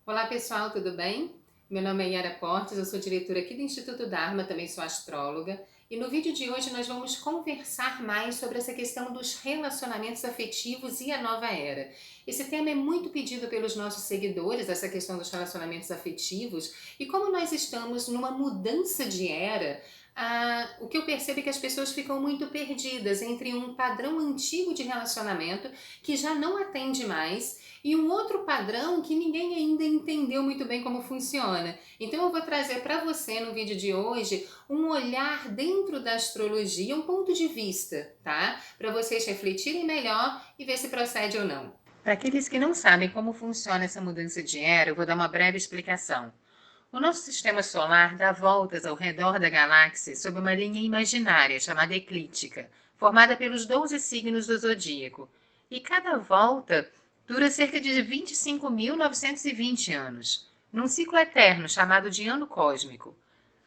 Olá pessoal, tudo bem? Meu nome é Yara Portes, eu sou diretora aqui do Instituto Dharma, também sou astróloga. E no vídeo de hoje nós vamos conversar mais sobre essa questão dos relacionamentos afetivos e a nova era. Esse tema é muito pedido pelos nossos seguidores, essa questão dos relacionamentos afetivos. E como nós estamos numa mudança de era, o que eu percebo é que as pessoas ficam muito perdidas entre um padrão antigo de relacionamento que já não atende mais e um outro padrão que ninguém ainda entendeu muito bem como funciona. Então eu vou trazer para você no vídeo de hoje um olhar dentro da astrologia, um ponto de vista, tá? Para vocês refletirem melhor e ver se procede ou não. Para aqueles que não sabem como funciona essa mudança de era, eu vou dar uma breve explicação. O nosso sistema solar dá voltas ao redor da galáxia sob uma linha imaginária chamada eclíptica, formada pelos 12 signos do zodíaco. E cada volta dura cerca de 25.920 anos, num ciclo eterno chamado de ano cósmico.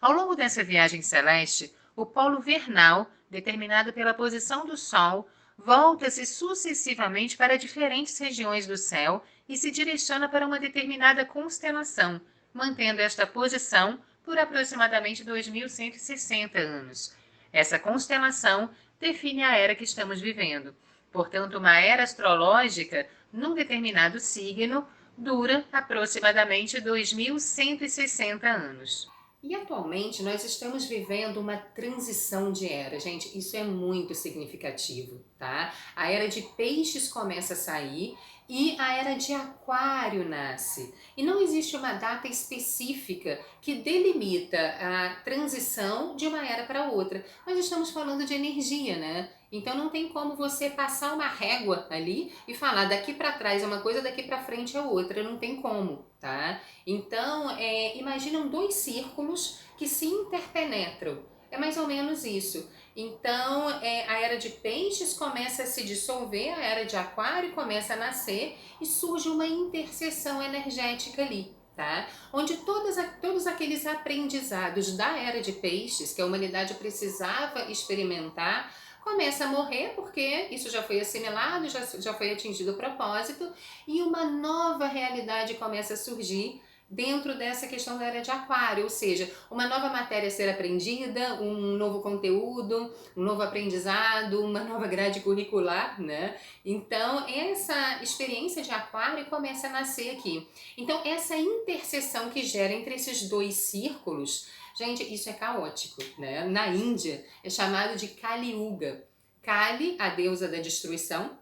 Ao longo dessa viagem celeste, o polo vernal, determinado pela posição do Sol, volta-se sucessivamente para diferentes regiões do céu e se direciona para uma determinada constelação, mantendo esta posição por aproximadamente 2160 anos. Essa constelação define a era que estamos vivendo. Portanto, uma era astrológica, num determinado signo, dura aproximadamente 2160 anos. E atualmente nós estamos vivendo uma transição de era, gente, isso é muito significativo, tá? A era de peixes começa a sair e a era de aquário nasce. E não existe uma data específica que delimita a transição de uma era para outra. Nós estamos falando de energia, né? Então não tem como você passar uma régua ali e falar daqui para trás é uma coisa, daqui para frente é outra, não tem como, tá? Então, imaginam dois círculos que se interpenetram. É mais ou menos isso. Então, a era de peixes começa a se dissolver, a era de aquário começa a nascer e surge uma interseção energética ali. Tá? Onde todos aqueles aprendizados da era de peixes que a humanidade precisava experimentar começa a morrer porque isso já foi assimilado, já foi atingido o propósito e uma nova realidade começa a surgir dentro dessa questão da era de aquário, ou seja, uma nova matéria a ser aprendida, um novo conteúdo, um novo aprendizado, uma nova grade curricular, né? Então, essa experiência de aquário começa a nascer aqui. Então, essa interseção que gera entre esses dois círculos, gente, isso é caótico, né? Na Índia é chamado de Kali Yuga. Kali, a deusa da destruição,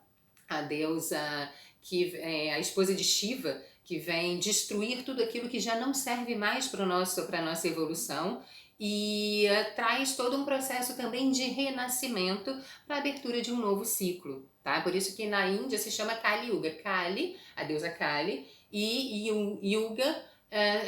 a deusa que é a esposa de Shiva, que vem destruir tudo aquilo que já não serve mais para a nossa evolução e traz todo um processo também de renascimento para a abertura de um novo ciclo, tá? Por isso que na Índia se chama Kali Yuga. Kali, a deusa Kali, e Yuga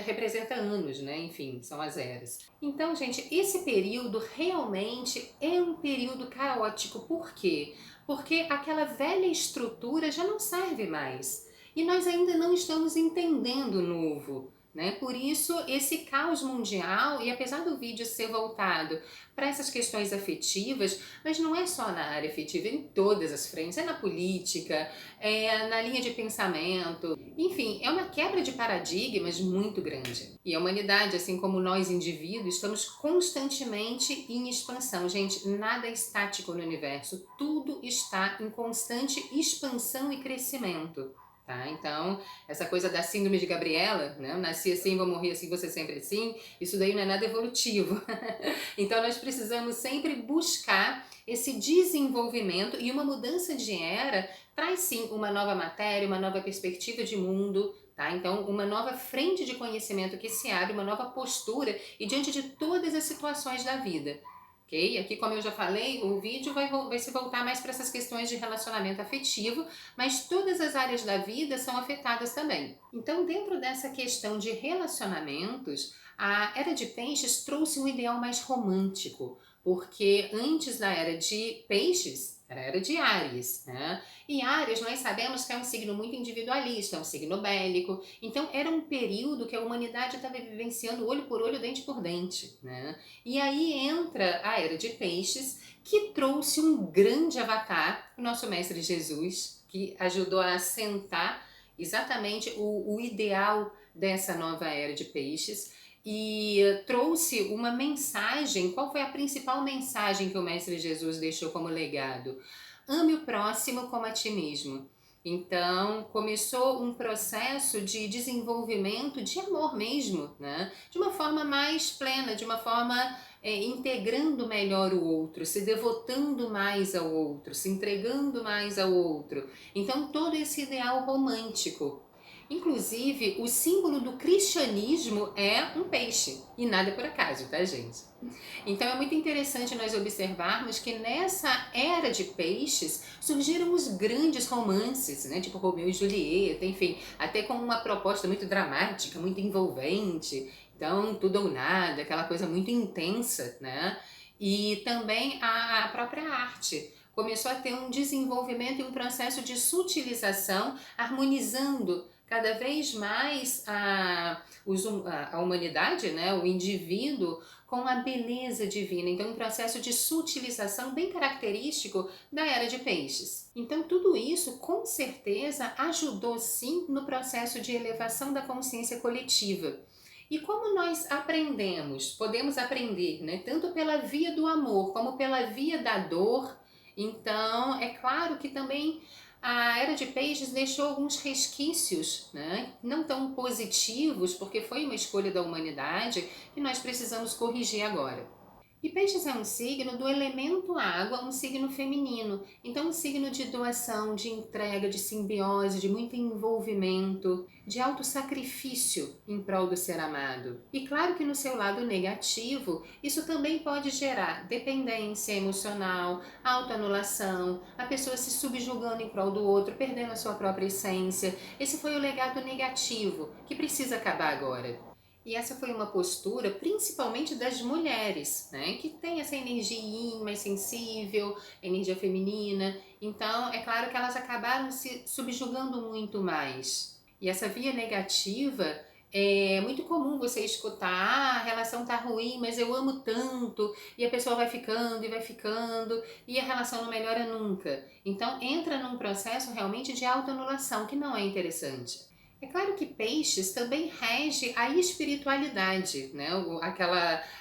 representa anos, né? Enfim, são as eras. Então, gente, esse período realmente é um período caótico. Por quê? Porque aquela velha estrutura já não serve mais. E nós ainda não estamos entendendo o novo, né? Por isso, esse caos mundial, e apesar do vídeo ser voltado para essas questões afetivas, mas não é só na área afetiva, é em todas as frentes, é na política, é na linha de pensamento, enfim, é uma quebra de paradigmas muito grande. E a humanidade, assim como nós indivíduos, estamos constantemente em expansão. Gente, nada é estático no universo, tudo está em constante expansão e crescimento. Tá? Então, essa coisa da síndrome de Gabriela, né? Eu nasci assim, vou morrer assim, você sempre assim, isso daí não é nada evolutivo. Então, nós precisamos sempre buscar esse desenvolvimento e uma mudança de era traz sim uma nova matéria, uma nova perspectiva de mundo, tá? Então, uma nova frente de conhecimento que se abre, uma nova postura e diante de todas as situações da vida. Ok? Aqui, como eu já falei, o vídeo vai se voltar mais para essas questões de relacionamento afetivo, mas todas as áreas da vida são afetadas também. Então, dentro dessa questão de relacionamentos, a Era de Peixes trouxe um ideal mais romântico, porque antes da Era de Peixes, era a Era de Áries, né? E Áries nós sabemos que é um signo muito individualista, é um signo bélico, então era um período que a humanidade estava vivenciando olho por olho, dente por dente, né? E aí entra a Era de Peixes, que trouxe um grande avatar, o nosso Mestre Jesus, que ajudou a assentar exatamente o ideal dessa nova era de peixes e trouxe uma mensagem. Qual foi a principal mensagem que o Mestre Jesus deixou como legado? Ame o próximo como a ti mesmo. Então, começou um processo de desenvolvimento de amor mesmo, né? De uma forma mais plena, de uma forma integrando melhor o outro, se devotando mais ao outro, se entregando mais ao outro. Então, todo esse ideal romântico. Inclusive, o símbolo do cristianismo é um peixe, e nada é por acaso, tá, gente? Então é muito interessante nós observarmos que nessa era de peixes surgiram os grandes romances, né? Tipo Romeu e Julieta, enfim, até com uma proposta muito dramática, muito envolvente. Então, tudo ou nada, aquela coisa muito intensa, né? E também a própria arte começou a ter um desenvolvimento e um processo de sutilização, harmonizando cada vez mais a humanidade, né? O indivíduo com a beleza divina. Então, um processo de sutilização bem característico da era de peixes. Então, tudo isso, com certeza, ajudou sim no processo de elevação da consciência coletiva. E como nós aprendemos, podemos aprender, né, tanto pela via do amor como pela via da dor, então é claro que também a Era de Peixes deixou alguns resquícios, né, não tão positivos, porque foi uma escolha da humanidade que nós precisamos corrigir agora. E Peixes é um signo do elemento água, um signo feminino. Então, um signo de doação, de entrega, de simbiose, de muito envolvimento, de autossacrifício em prol do ser amado. E claro que no seu lado negativo, isso também pode gerar dependência emocional, autoanulação, a pessoa se subjugando em prol do outro, perdendo a sua própria essência. Esse foi o legado negativo, que precisa acabar agora. E essa foi uma postura principalmente das mulheres, né, que tem essa energia yin mais sensível, energia feminina. Então, é claro que elas acabaram se subjugando muito mais. E essa via negativa é muito comum você escutar: a relação tá ruim, mas eu amo tanto, e a pessoa vai ficando, e a relação não melhora nunca. Então, entra num processo realmente de autoanulação, que não é interessante. É claro que peixes também rege a espiritualidade, né?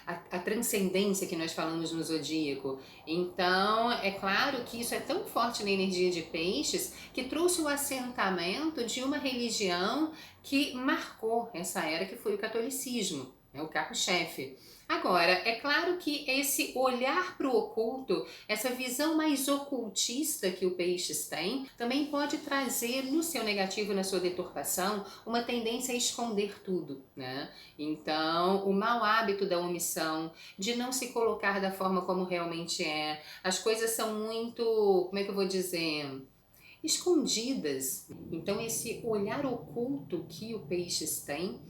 A transcendência que nós falamos no zodíaco. Então, é claro que isso é tão forte na energia de peixes que trouxe o assentamento de uma religião que marcou essa era, que foi o catolicismo, né? O carro-chefe. Agora, é claro que esse olhar para o oculto, essa visão mais ocultista que o peixes tem, também pode trazer no seu negativo, na sua deturpação, uma tendência a esconder tudo, né? Então, o mau hábito da omissão, de não se colocar da forma como realmente é. As coisas são muito, como é que eu vou dizer, escondidas. Então, esse olhar oculto que o peixes tem,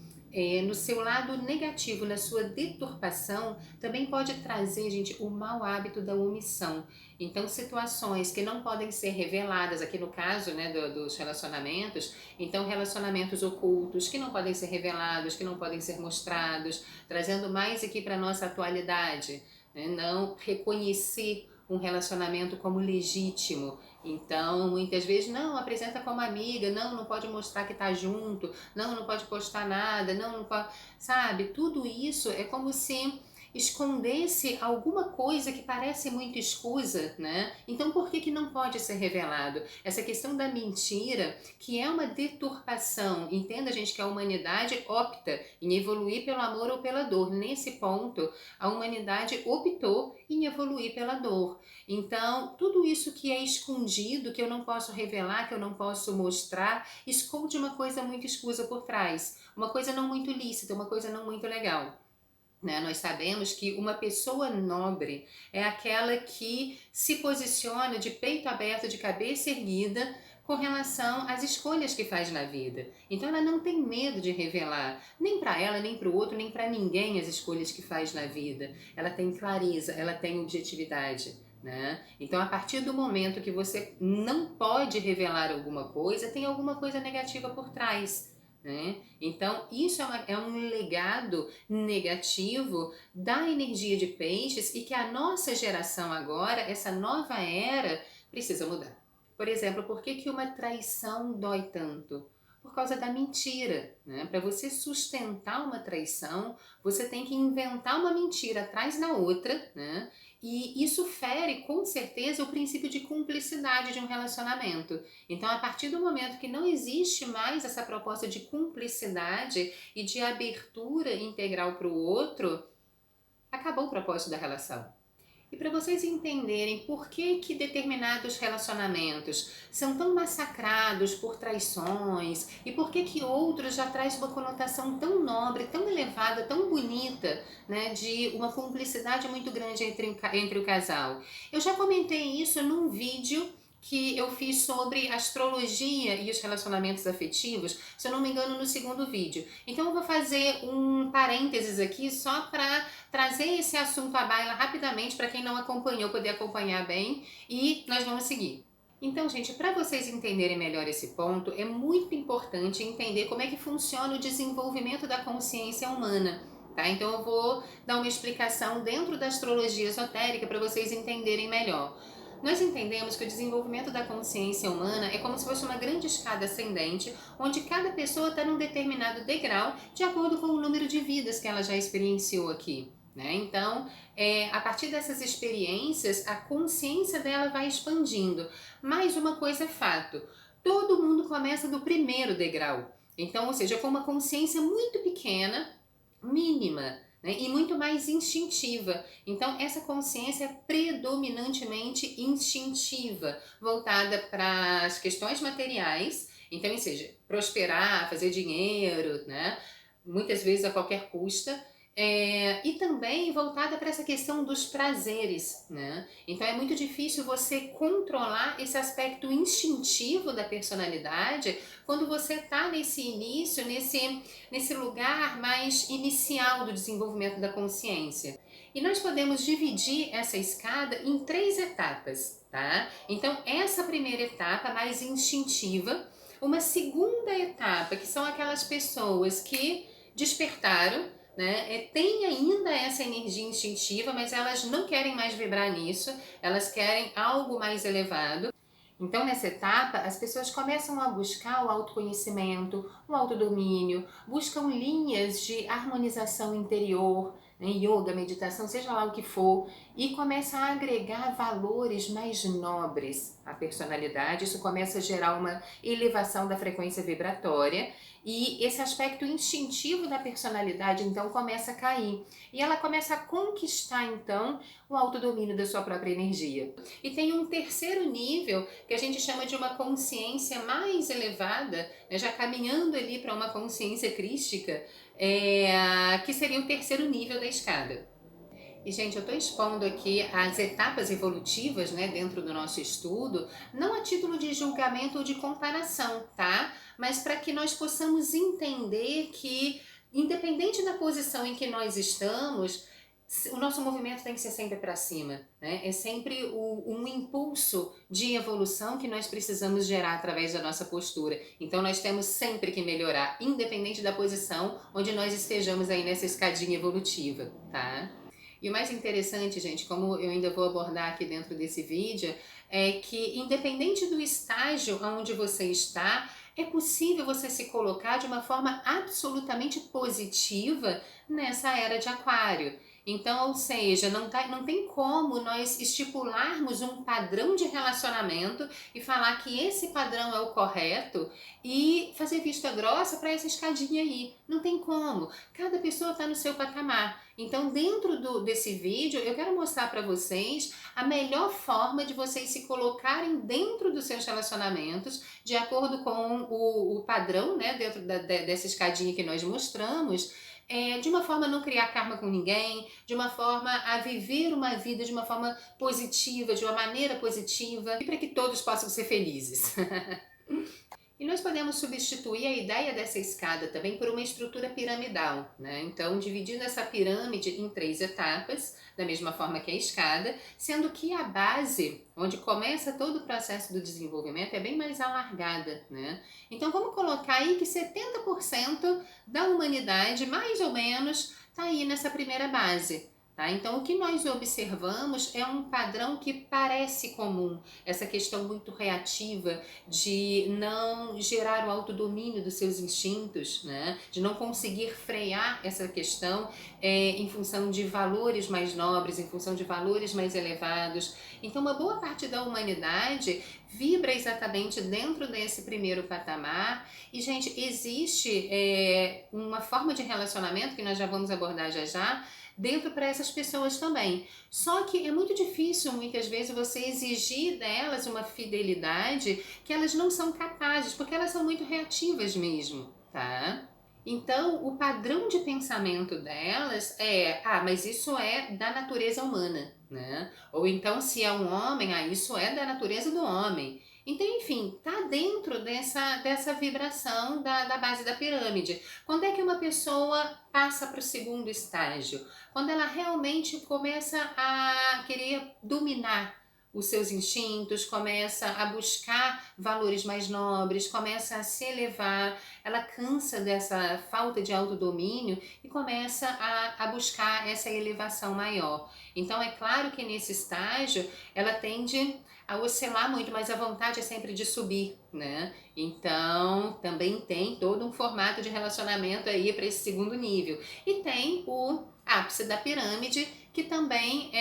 no seu lado negativo, na sua deturpação, também pode trazer, gente, o mau hábito da omissão. Então, situações que não podem ser reveladas, aqui no caso, né, dos relacionamentos, então relacionamentos ocultos que não podem ser revelados, que não podem ser mostrados, trazendo mais aqui para a nossa atualidade, né, não reconhecer um relacionamento como legítimo. Então, muitas vezes, não, apresenta como amiga, não, não pode mostrar que tá junto, não, não pode postar nada, não, não pode, sabe? Tudo isso é como se escondesse alguma coisa que parece muito escusa, né? Então, por que que não pode ser revelado? Essa questão da mentira, que é uma deturpação. Entenda, gente, que a humanidade opta em evoluir pelo amor ou pela dor. Nesse ponto, a humanidade optou em evoluir pela dor. Então, tudo isso que é escondido, que eu não posso revelar, que eu não posso mostrar, esconde uma coisa muito escusa por trás, uma coisa não muito lícita, uma coisa não muito legal. Né? Nós sabemos que uma pessoa nobre é aquela que se posiciona de peito aberto, de cabeça erguida, com relação às escolhas que faz na vida. Então ela não tem medo de revelar, nem para ela, nem para o outro, nem para ninguém, as escolhas que faz na vida. Ela tem clareza, ela tem objetividade. Né? Então, a partir do momento que você não pode revelar alguma coisa, tem alguma coisa negativa por trás. Né? Então, isso é um legado negativo da energia de peixes e que a nossa geração agora, essa nova era, precisa mudar. Por exemplo, por que que uma traição dói tanto? por causa da mentira, né? Para você sustentar uma traição, você tem que inventar uma mentira atrás da outra, né? E isso fere com certeza o princípio de cumplicidade de um relacionamento. Então, a partir do momento que não existe mais essa proposta de cumplicidade e de abertura integral para o outro, acabou o propósito da relação. E para vocês entenderem por que determinados relacionamentos são tão massacrados por traições e por que outros já traz uma conotação tão nobre, tão elevada, tão bonita, né, de uma cumplicidade muito grande entre o casal. Eu já comentei isso num vídeo que eu fiz sobre astrologia e os relacionamentos afetivos, se eu não me engano, no segundo vídeo. Então eu vou fazer um parênteses aqui só para trazer esse assunto à baila rapidamente para quem não acompanhou poder acompanhar bem e nós vamos seguir. Então, gente, para vocês entenderem melhor esse ponto, é muito importante entender como é que funciona o desenvolvimento da consciência humana. Tá? Então eu vou dar uma explicação dentro da astrologia esotérica para vocês entenderem melhor. Nós entendemos que o desenvolvimento da consciência humana é como se fosse uma grande escada ascendente, onde cada pessoa está num determinado degrau, de acordo com o número de vidas que ela já experienciou aqui. Né? Então, a partir dessas experiências, a consciência dela vai expandindo. Mas uma coisa é fato, todo mundo começa do primeiro degrau. Então, ou seja, com uma consciência muito pequena, mínima, né, e muito mais instintiva. Então, essa consciência é predominantemente instintiva, voltada para as questões materiais. Então, ou seja, prosperar, fazer dinheiro, né, muitas vezes a qualquer custo. E também voltada para essa questão dos prazeres, né? Então é muito difícil você controlar esse aspecto instintivo da personalidade quando você está nesse início, nesse lugar mais inicial do desenvolvimento da consciência. E nós podemos dividir essa escada em 3 etapas, tá? Então essa primeira etapa mais instintiva, uma segunda etapa que são aquelas pessoas que despertaram, né? Tem ainda essa energia instintiva, mas elas não querem mais vibrar nisso, elas querem algo mais elevado. Então, nessa etapa, as pessoas começam a buscar o autoconhecimento, o autodomínio, buscam linhas de harmonização interior, né, yoga, meditação, seja lá o que for, e começam a agregar valores mais nobres à personalidade. Isso começa a gerar uma elevação da frequência vibratória e esse aspecto instintivo da personalidade, então, começa a cair. E ela começa a conquistar, então, o autodomínio da sua própria energia. E tem um terceiro nível que a gente chama de uma consciência mais elevada, né, já caminhando ali para uma consciência crística, que seria o terceiro nível da escada. E, gente, eu estou expondo aqui as etapas evolutivas, né, dentro do nosso estudo, não a título de julgamento ou de comparação, tá? Mas para que nós possamos entender que, independente da posição em que nós estamos, o nosso movimento tem que ser sempre para cima, né? É sempre um impulso de evolução que nós precisamos gerar através da nossa postura. Então nós temos sempre que melhorar, independente da posição onde nós estejamos aí nessa escadinha evolutiva, tá? E o mais interessante, gente, como eu ainda vou abordar aqui dentro desse vídeo, é que independente do estágio onde você está, é possível você se colocar de uma forma absolutamente positiva nessa era de Aquário. Então, ou seja, não tem como nós estipularmos um padrão de relacionamento e falar que esse padrão é o correto e fazer vista grossa para essa escadinha aí. Não tem como. Cada pessoa está no seu patamar. Então, dentro desse vídeo, eu quero mostrar para vocês a melhor forma de vocês se colocarem dentro dos seus relacionamentos, de acordo com o padrão, né, dentro dessa escadinha que nós mostramos, de uma forma a não criar karma com ninguém, de uma forma a viver uma vida de uma forma positiva, de uma maneira positiva, e para que todos possam ser felizes. E nós podemos substituir a ideia dessa escada também por uma estrutura piramidal, né? Então, dividindo essa pirâmide em 3 etapas, da mesma forma que a escada, sendo que a base, onde começa todo o processo do desenvolvimento, é bem mais alargada, né? Então, vamos colocar aí que 70% da humanidade, mais ou menos, está aí nessa primeira base. Tá? Então, o que nós observamos é um padrão que parece comum, essa questão muito reativa de não gerar o autodomínio dos seus instintos, né? De não conseguir frear essa questão em função de valores mais nobres, em função de valores mais elevados. Então, uma boa parte da humanidade vibra exatamente dentro desse primeiro patamar. E, gente, existe uma forma de relacionamento que nós já vamos abordar já já, dentro para essas pessoas também. Só que é muito difícil, muitas vezes, você exigir delas uma fidelidade que elas não são capazes, porque elas são muito reativas mesmo, tá? Então, o padrão de pensamento delas mas isso é da natureza humana, né? Ou então, se é um homem, isso é da natureza do homem. Então, enfim, tá dentro dessa vibração da base da pirâmide. Quando é que uma pessoa passa para o segundo estágio? Quando ela realmente começa a querer dominar os seus instintos, começa a buscar valores mais nobres, começa a se elevar, ela cansa dessa falta de autodomínio e começa a buscar essa elevação maior. Então, é claro que nesse estágio ela tende a oscilar muito, mas a vontade é sempre de subir, né? Então, também tem todo um formato de relacionamento aí para esse segundo nível. E tem o ápice da pirâmide, que também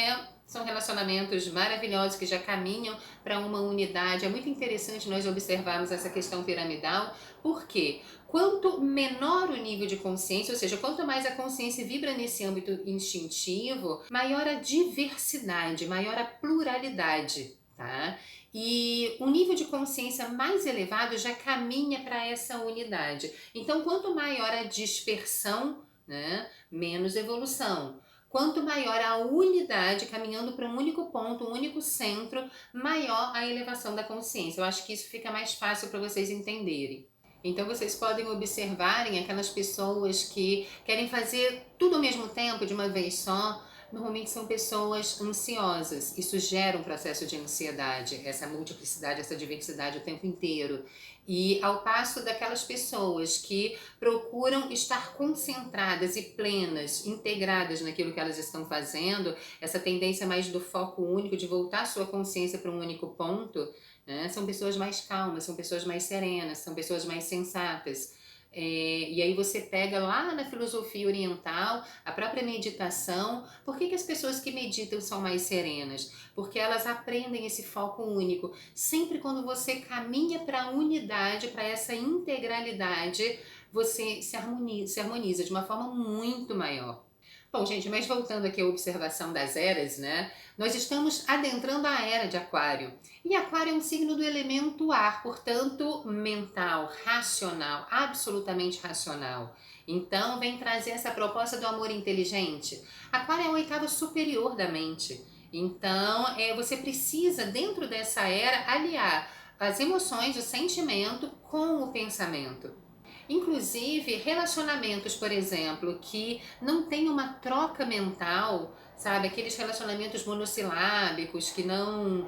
são relacionamentos maravilhosos que já caminham para uma unidade. É muito interessante nós observarmos essa questão piramidal, porque quanto menor o nível de consciência, ou seja, quanto mais a consciência vibra nesse âmbito instintivo, maior a diversidade, maior a pluralidade, tá? E um nível de consciência mais elevado já caminha para essa unidade. Então, quanto maior a dispersão, né, menos evolução. Quanto maior a unidade, caminhando para um único ponto, um único centro, maior a elevação da consciência. Eu acho que isso fica mais fácil para vocês entenderem. Então, vocês podem observarem aquelas pessoas que querem fazer tudo ao mesmo tempo, de uma vez só. Normalmente são pessoas ansiosas. Isso gera um processo de ansiedade, essa multiplicidade, essa diversidade o tempo inteiro. E ao passo daquelas pessoas que procuram estar concentradas e plenas, integradas naquilo que elas estão fazendo, essa tendência mais do foco único, de voltar sua consciência para um único ponto, né? São pessoas mais calmas, são pessoas mais serenas, são pessoas mais sensatas. E aí você pega lá na filosofia oriental, a própria meditação. Por que as pessoas que meditam são mais serenas? Porque elas aprendem esse foco único. Sempre quando você caminha para a unidade, para essa integralidade, você se harmoniza de uma forma muito maior. Bom, gente, mas voltando aqui à observação das eras, né? Nós estamos adentrando a era de Aquário. E Aquário é um signo do elemento ar, portanto, mental, racional, absolutamente racional. Então, vem trazer essa proposta do amor inteligente. Aquário é a oitava superior da mente. Então, você precisa, dentro dessa era, aliar as emoções, o sentimento com o pensamento. Inclusive, relacionamentos, por exemplo, que não tem uma troca mental, sabe? Aqueles relacionamentos monossilábicos que não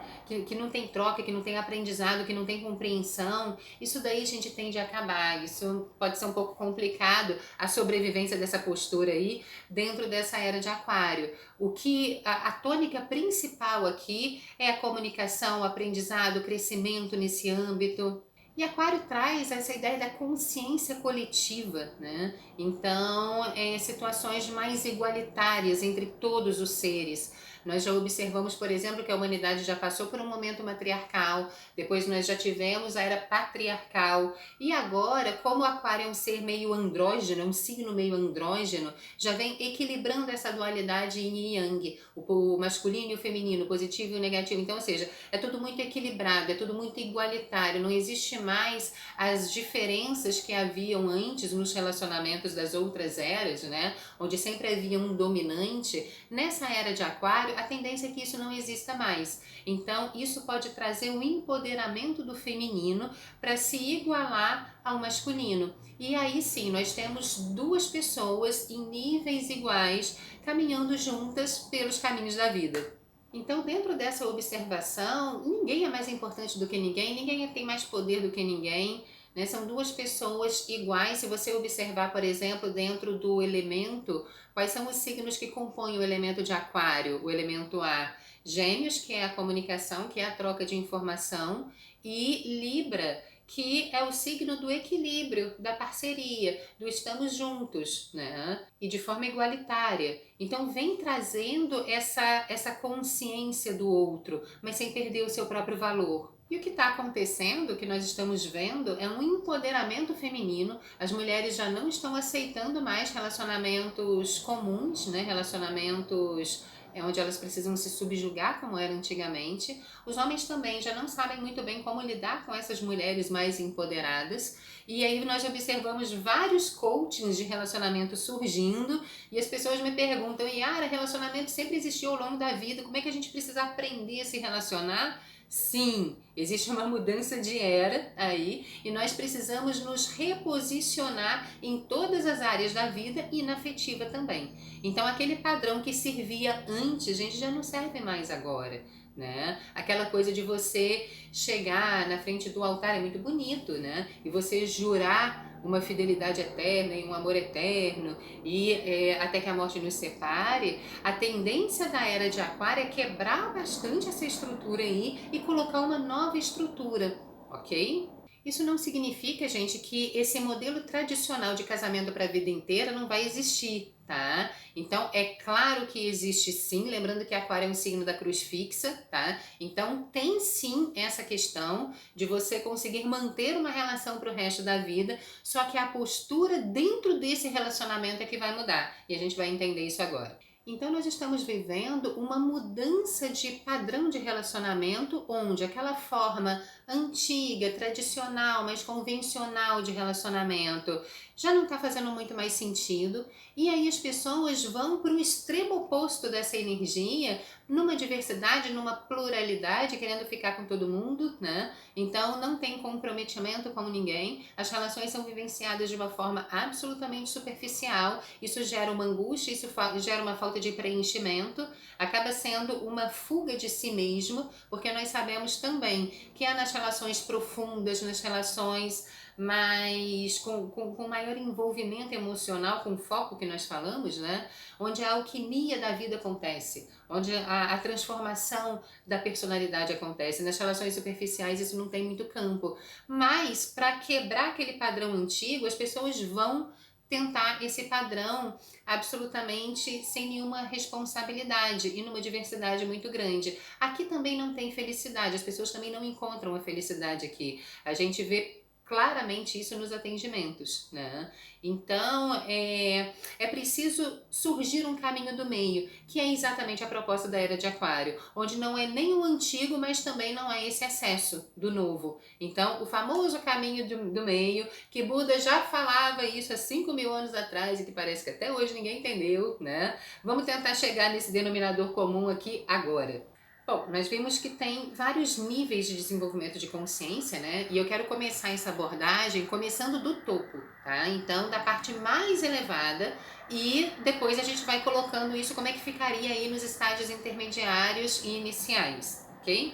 tem troca, que não tem aprendizado, que não tem compreensão. Isso daí a gente tende a acabar. Isso pode ser um pouco complicado, a sobrevivência dessa postura aí dentro dessa era de Aquário. O que a tônica principal aqui é a comunicação, o aprendizado, o crescimento nesse âmbito. E Aquário traz essa ideia da consciência coletiva, né? Então, situações mais igualitárias entre todos os seres. Nós já observamos, por exemplo, que a humanidade já passou por um momento matriarcal, depois nós já tivemos a era patriarcal, e agora, como o Aquário é um ser meio andrógeno, um signo meio andrógeno, já vem equilibrando essa dualidade yin e yang, o masculino e o feminino, o positivo e o negativo. Então, ou seja, é tudo muito equilibrado, é tudo muito igualitário, não existe mais as diferenças que haviam antes nos relacionamentos das outras eras, né? Onde sempre havia um dominante. Nessa era de Aquário, a tendência é que isso não exista mais. Então, isso pode trazer um empoderamento do feminino para se igualar ao masculino. E aí sim, nós temos duas pessoas em níveis iguais, caminhando juntas pelos caminhos da vida. Então, dentro dessa observação, ninguém é mais importante do que ninguém tem mais poder do que ninguém, né? São duas pessoas iguais. Se você observar, por exemplo, dentro do elemento, quais são os signos que compõem o elemento de Aquário, o elemento ar? Gêmeos, que é a comunicação, que é a troca de informação, e Libra, que é o signo do equilíbrio, da parceria, do estamos juntos, né? E de forma igualitária. Então vem trazendo essa consciência do outro, mas sem perder o seu próprio valor. E o que está acontecendo, o que nós estamos vendo, é um empoderamento feminino. As mulheres já não estão aceitando mais relacionamentos comuns, né? Relacionamentos onde elas precisam se subjugar como era antigamente. Os homens também já não sabem muito bem como lidar com essas mulheres mais empoderadas. E aí nós observamos vários coachings de relacionamento surgindo e as pessoas me perguntam: Yara, relacionamento sempre existiu ao longo da vida, como é que a gente precisa aprender a se relacionar? Sim, existe uma mudança de era aí e nós precisamos nos reposicionar em todas as áreas da vida e na afetiva também. Então aquele padrão que servia antes, gente, já não serve mais agora, né? Aquela coisa de você chegar na frente do altar é muito bonito, né? E você jurar uma fidelidade eterna e um amor eterno e até que a morte nos separe. A tendência da era de Aquário é quebrar bastante essa estrutura aí e colocar uma nova estrutura, ok? Isso não significa, gente, que esse modelo tradicional de casamento para a vida inteira não vai existir, tá? Então, é claro que existe sim, lembrando que Aquário é um signo da cruz fixa, tá? Então, tem sim essa questão de você conseguir manter uma relação para o resto da vida, só que a postura dentro desse relacionamento é que vai mudar, e a gente vai entender isso agora. Então nós estamos vivendo uma mudança de padrão de relacionamento, onde aquela forma antiga, tradicional, mais convencional de relacionamento já não está fazendo muito mais sentido, e aí as pessoas vão para o extremo oposto dessa energia, numa diversidade, numa pluralidade, querendo ficar com todo mundo, né? Então não tem comprometimento com ninguém, as relações são vivenciadas de uma forma absolutamente superficial, isso gera uma angústia, isso gera uma falta de preenchimento, acaba sendo uma fuga de si mesmo, porque nós sabemos também que é nas relações profundas, nas relações mais com maior envolvimento emocional, com o foco que nós falamos, né? Onde a alquimia da vida acontece, onde a transformação da personalidade acontece. Nas relações superficiais isso não tem muito campo, mas para quebrar aquele padrão antigo, as pessoas vão tentar esse padrão absolutamente sem nenhuma responsabilidade e numa diversidade muito grande. Aqui também não tem felicidade, as pessoas também não encontram a felicidade aqui. A gente vê claramente isso nos atendimentos, né? Então é preciso surgir um caminho do meio, que é exatamente a proposta da era de Aquário, onde não é nem o antigo, mas também não é esse excesso do novo. Então, o famoso caminho do meio, que Buda já falava isso há 5.000 anos atrás e que parece que até hoje ninguém entendeu, né? Vamos tentar chegar nesse denominador comum aqui agora. Bom, nós vimos que tem vários níveis de desenvolvimento de consciência, né? E eu quero começar essa abordagem começando do topo, tá? Então, da parte mais elevada e depois a gente vai colocando isso como é que ficaria aí nos estágios intermediários e iniciais, ok?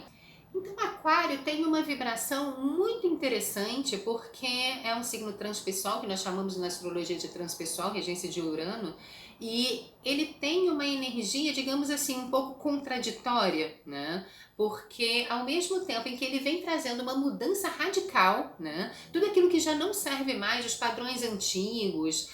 Então, Aquário tem uma vibração muito interessante porque é um signo transpessoal, que nós chamamos na astrologia de transpessoal, regência de Urano, e ele tem uma energia, digamos assim, um pouco contraditória, né? Porque ao mesmo tempo em que ele vem trazendo uma mudança radical, né? Tudo aquilo que já não serve mais, os padrões antigos,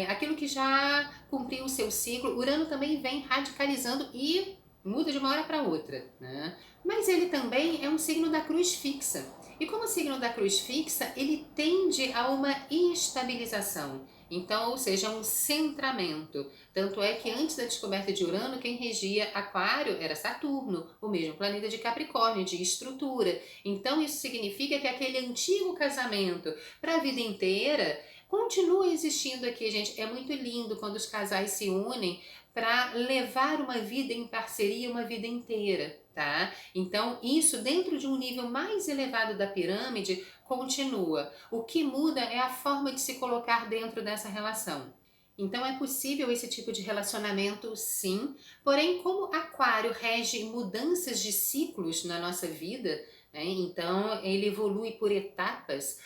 aquilo que já cumpriu o seu ciclo, Urano também vem radicalizando e muda de uma hora para outra, né? Mas ele também é um signo da cruz fixa. E como signo da cruz fixa, ele tende a uma estabilização. Então, ou seja, um centramento. Tanto é que antes da descoberta de Urano, quem regia Aquário era Saturno, o mesmo planeta de Capricórnio, de estrutura. Então, isso significa que aquele antigo casamento para a vida inteira continua existindo aqui, gente. É muito lindo quando os casais se unem para levar uma vida em parceria uma vida inteira, tá? Então, isso dentro de um nível mais elevado da pirâmide continua. O que muda é a forma de se colocar dentro dessa relação. Então é possível esse tipo de relacionamento, sim, porém como Aquário rege mudanças de ciclos na nossa vida, né? Então ele evolui por etapas,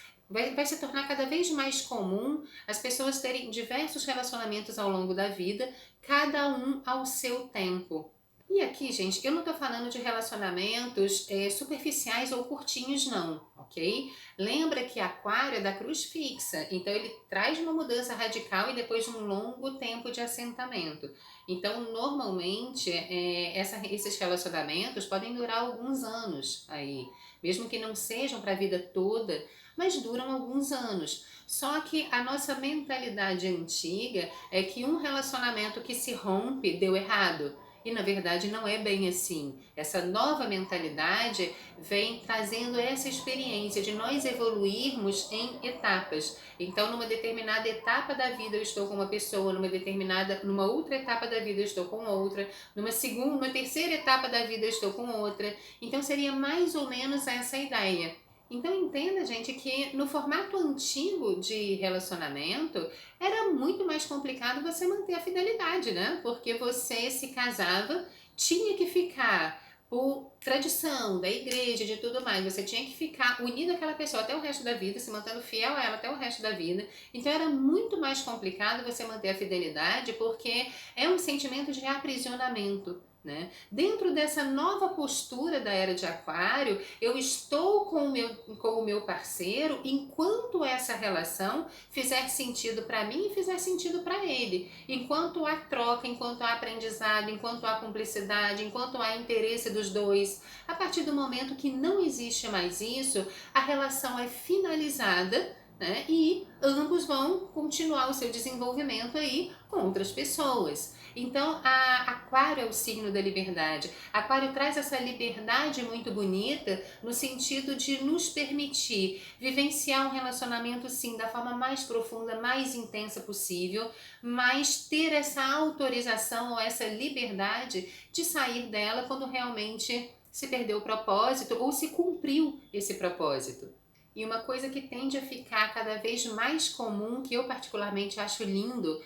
vai se tornar cada vez mais comum as pessoas terem diversos relacionamentos ao longo da vida, cada um ao seu tempo. E aqui, gente, eu não tô falando de relacionamentos superficiais ou curtinhos, não, ok? Lembra que Aquário é da cruz fixa, então ele traz uma mudança radical e depois de um longo tempo de assentamento. Então, normalmente, esses relacionamentos podem durar alguns anos aí, mesmo que não sejam para a vida toda, mas duram alguns anos. Só que a nossa mentalidade antiga é que um relacionamento que se rompe deu errado. E na verdade não é bem assim. Essa nova mentalidade vem trazendo essa experiência de nós evoluirmos em etapas. Então, numa determinada etapa da vida eu estou com uma pessoa, numa outra etapa da vida eu estou com outra, numa terceira etapa da vida eu estou com outra. Então, seria mais ou menos essa ideia. Então entenda, gente, que no formato antigo de relacionamento era muito mais complicado você manter a fidelidade, né? Porque você se casava, tinha que ficar por tradição da igreja, de tudo mais, você tinha que ficar unido àquela pessoa até o resto da vida, se mantendo fiel a ela até o resto da vida. Então era muito mais complicado você manter a fidelidade, porque é um sentimento de aprisionamento. Né? Dentro dessa nova postura da era de Aquário, eu estou com o meu parceiro enquanto essa relação fizer sentido para mim e fizer sentido para ele. Enquanto há troca, enquanto há aprendizado, enquanto há cumplicidade, enquanto há interesse dos dois. A partir do momento que não existe mais isso, a relação é finalizada, né? E ambos vão continuar o seu desenvolvimento aí com outras pessoas. Então, Aquário é o signo da liberdade. Aquário traz essa liberdade muito bonita no sentido de nos permitir vivenciar um relacionamento, sim, da forma mais profunda, mais intensa possível, mas ter essa autorização ou essa liberdade de sair dela quando realmente se perdeu o propósito ou se cumpriu esse propósito. E uma coisa que tende a ficar cada vez mais comum, que eu particularmente acho lindo,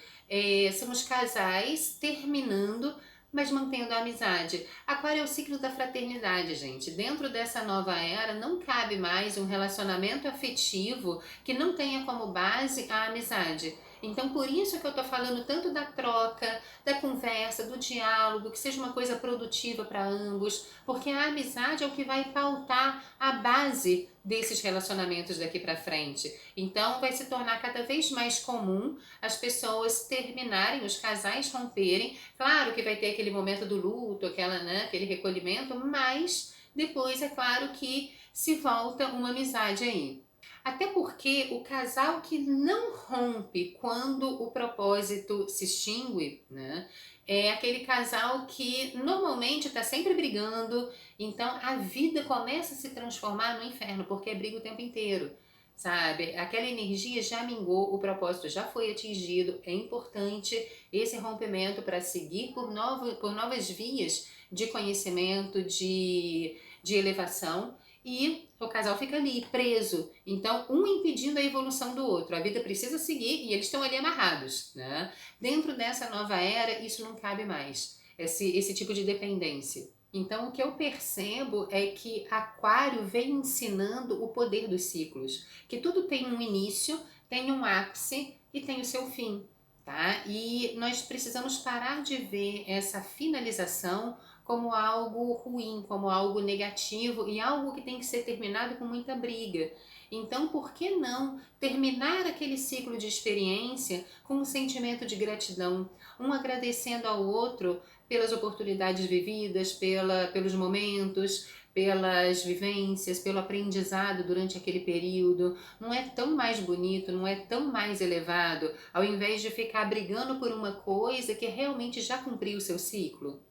são os casais terminando, mas mantendo a amizade. Aquário é o ciclo da fraternidade, gente. Dentro dessa nova era, não cabe mais um relacionamento afetivo que não tenha como base a amizade. Então, por isso que eu tô falando tanto da troca, da conversa, do diálogo, que seja uma coisa produtiva para ambos, porque a amizade é o que vai pautar a base desses relacionamentos daqui para frente. Então, vai se tornar cada vez mais comum as pessoas terminarem, os casais romperem. Claro que vai ter aquele momento do luto, aquele recolhimento, mas depois é claro que se volta uma amizade aí. Até porque o casal que não rompe quando o propósito se extingue, né? É aquele casal que normalmente está sempre brigando, então a vida começa a se transformar no inferno, porque é briga o tempo inteiro, sabe? Aquela energia já mingou, o propósito já foi atingido, é importante esse rompimento para seguir por novas vias de conhecimento, de elevação, e o casal fica ali, preso. Então, um impedindo a evolução do outro. A vida precisa seguir e eles estão ali amarrados, né? Dentro dessa nova era, isso não cabe mais, esse tipo de dependência. Então, o que eu percebo é que Aquário vem ensinando o poder dos ciclos, que tudo tem um início, tem um ápice e tem o seu fim, tá? E nós precisamos parar de ver essa finalização como algo ruim, como algo negativo e algo que tem que ser terminado com muita briga. Então, por que não terminar aquele ciclo de experiência com um sentimento de gratidão, um agradecendo ao outro pelas oportunidades vividas, pelos momentos, pelas vivências, pelo aprendizado durante aquele período? Não é tão mais bonito, não é tão mais elevado, ao invés de ficar brigando por uma coisa que realmente já cumpriu o seu ciclo?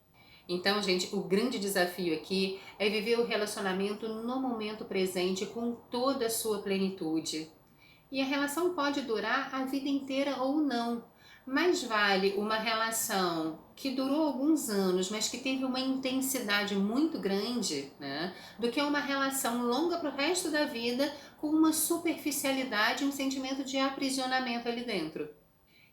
Então, gente, o grande desafio aqui é viver o relacionamento no momento presente com toda a sua plenitude. E a relação pode durar a vida inteira ou não. Mais vale uma relação que durou alguns anos, mas que teve uma intensidade muito grande, né? Do que uma relação longa para o resto da vida com uma superficialidade, um sentimento de aprisionamento ali dentro.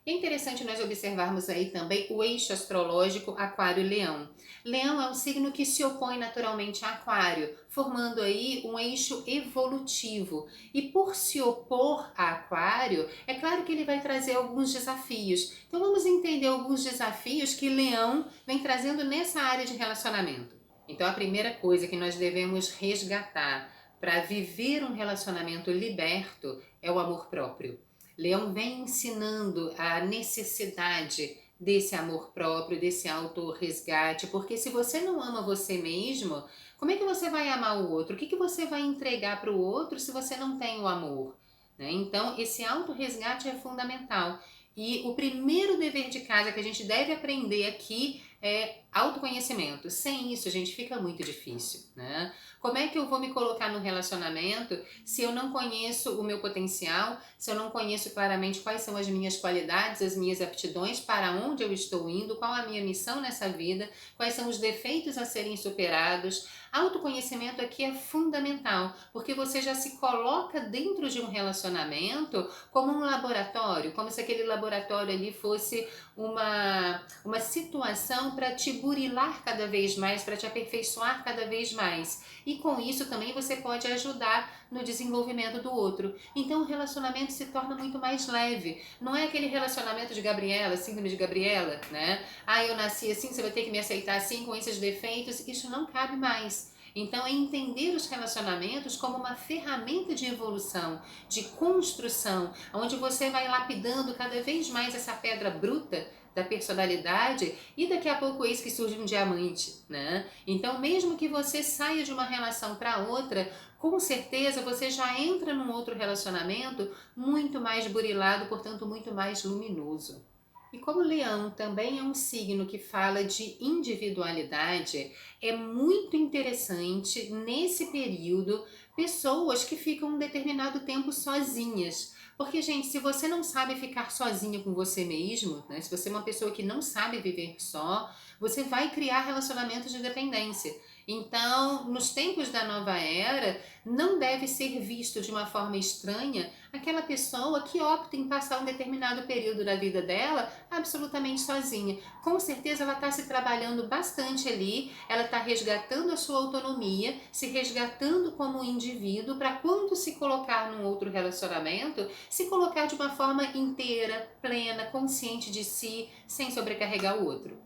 É interessante nós observarmos aí também o eixo astrológico Aquário-Leão. Leão é um signo que se opõe naturalmente a Aquário, formando aí um eixo evolutivo. E por se opor a Aquário, é claro que ele vai trazer alguns desafios. Então vamos entender alguns desafios que Leão vem trazendo nessa área de relacionamento. Então a primeira coisa que nós devemos resgatar para viver um relacionamento liberto é o amor próprio. Leão vem ensinando a necessidade desse amor próprio, desse autorresgate, porque se você não ama você mesmo, como é que você vai amar o outro? O que você vai entregar para o outro se você não tem o amor? Né? Então, esse autorresgate é fundamental. E o primeiro dever de casa que a gente deve aprender aqui é autoconhecimento. Sem isso, gente, fica muito difícil, né? Como é que eu vou me colocar no relacionamento se eu não conheço o meu potencial, se eu não conheço claramente quais são as minhas qualidades, as minhas aptidões, para onde eu estou indo, qual a minha missão nessa vida, quais são os defeitos a serem superados? Autoconhecimento aqui é fundamental, porque você já se coloca dentro de um relacionamento como um laboratório, como se aquele laboratório ali fosse uma situação para te burilar cada vez mais, para te aperfeiçoar cada vez mais. E com isso também você pode ajudar no desenvolvimento do outro. Então o relacionamento se torna muito mais leve. Não é aquele relacionamento de Gabriela, síndrome de Gabriela, né? Ah, eu nasci assim, você vai ter que me aceitar assim, com esses defeitos. Isso não cabe mais. Então, é entender os relacionamentos como uma ferramenta de evolução, de construção, onde você vai lapidando cada vez mais essa pedra bruta da personalidade e daqui a pouco eis que surge um diamante, né? Então, mesmo que você saia de uma relação para outra, com certeza você já entra num outro relacionamento muito mais burilado, portanto, muito mais luminoso. E como Leão também é um signo que fala de individualidade, é muito interessante nesse período pessoas que ficam um determinado tempo sozinhas. Porque, gente, se você não sabe ficar sozinha com você mesmo, né? Se você é uma pessoa que não sabe viver só, você vai criar relacionamentos de dependência. Então, nos tempos da nova era, não deve ser visto de uma forma estranha aquela pessoa que opta em passar um determinado período da vida dela absolutamente sozinha. Com certeza ela está se trabalhando bastante ali, ela está resgatando a sua autonomia, se resgatando como indivíduo para quando se colocar num outro relacionamento, se colocar de uma forma inteira, plena, consciente de si, sem sobrecarregar o outro.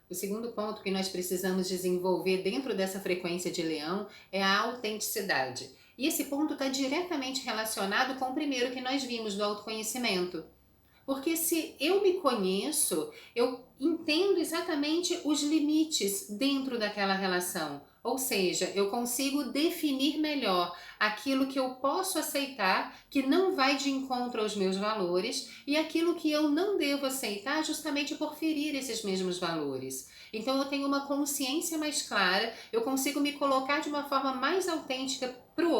O segundo ponto que nós precisamos desenvolver dentro dessa frequência de leão é a autenticidade. E esse ponto está diretamente relacionado com o primeiro que nós vimos, do autoconhecimento. Porque se eu me conheço, eu entendo exatamente os limites dentro daquela relação. Ou seja, eu consigo definir melhor aquilo que eu posso aceitar, que não vai de encontro aos meus valores, e aquilo que eu não devo aceitar justamente por ferir esses mesmos valores. Então eu tenho uma consciência mais clara, eu consigo me colocar de uma forma mais autêntica para o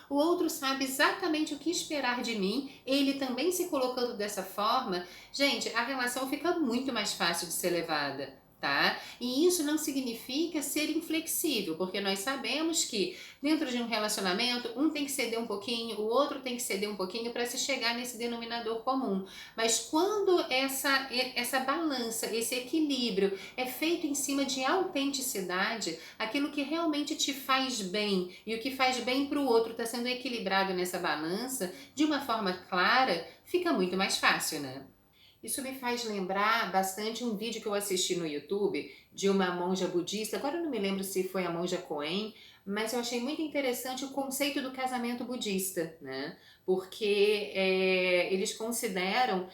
outro sabe exatamente o que esperar de mim, ele também se colocando dessa forma, gente, a relação fica muito mais fácil de ser levada. Tá? E isso não significa ser inflexível, porque nós sabemos que dentro de um relacionamento, um tem que ceder um pouquinho, o outro tem que ceder um pouquinho para se chegar nesse denominador comum. Mas quando essa balança, esse equilíbrio é feito em cima de autenticidade, aquilo que realmente te faz bem e o que faz bem para o outro está sendo equilibrado nessa balança, de uma forma clara, fica muito mais fácil, né? Isso me faz lembrar bastante um vídeo que eu assisti no YouTube de uma monja budista. Agora eu não me lembro se foi a monja Coen, mas eu achei muito interessante o conceito do casamento budista, né? Porque eles consideram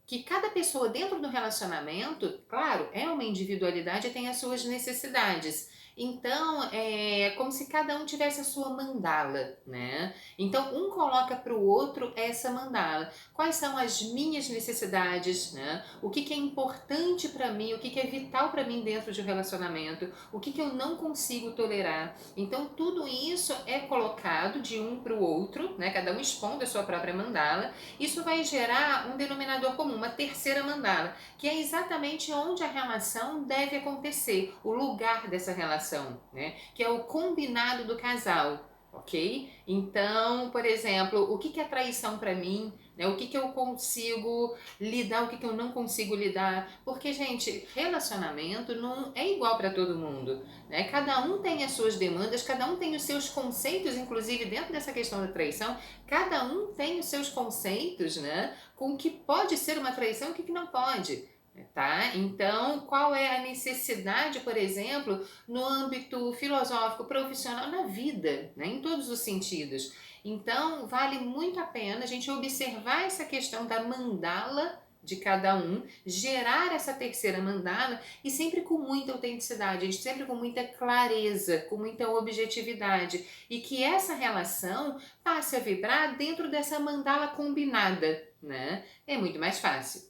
que cada pessoa dentro do relacionamento, claro, é uma individualidade e tem as suas necessidades. Então, é como se cada um tivesse a sua mandala, né? Então, um coloca para o outro essa mandala. Quais são as minhas necessidades, né? O que é importante para mim, o que é vital para mim dentro de um relacionamento, o que eu não consigo tolerar. Então, tudo isso é colocado de um para o outro, né? Cada um expondo a sua própria mandala. Isso vai gerar um denominador comum, uma terceira mandala, que é exatamente onde a relação deve acontecer, o lugar dessa relação, né? Que é o combinado do casal. ok? Então, por exemplo, o que que é traição para mim, né? O que que eu consigo lidar, o que que eu não consigo lidar, porque, gente, relacionamento não é igual para todo mundo, né? Cada um tem as suas demandas, cada um tem os seus conceitos, inclusive dentro dessa questão da traição, cada um tem os seus conceitos, né? Com o que pode ser uma traição e o que que não pode. Tá? Então, qual é a necessidade, por exemplo, no âmbito filosófico, profissional, na vida, né? Em todos os sentidos. Então, vale muito a pena a gente observar essa questão da mandala de cada um, gerar essa terceira mandala e sempre com muita autenticidade, gente, sempre com muita clareza, com muita objetividade, e que essa relação passe a vibrar dentro dessa mandala combinada, né? É muito mais fácil.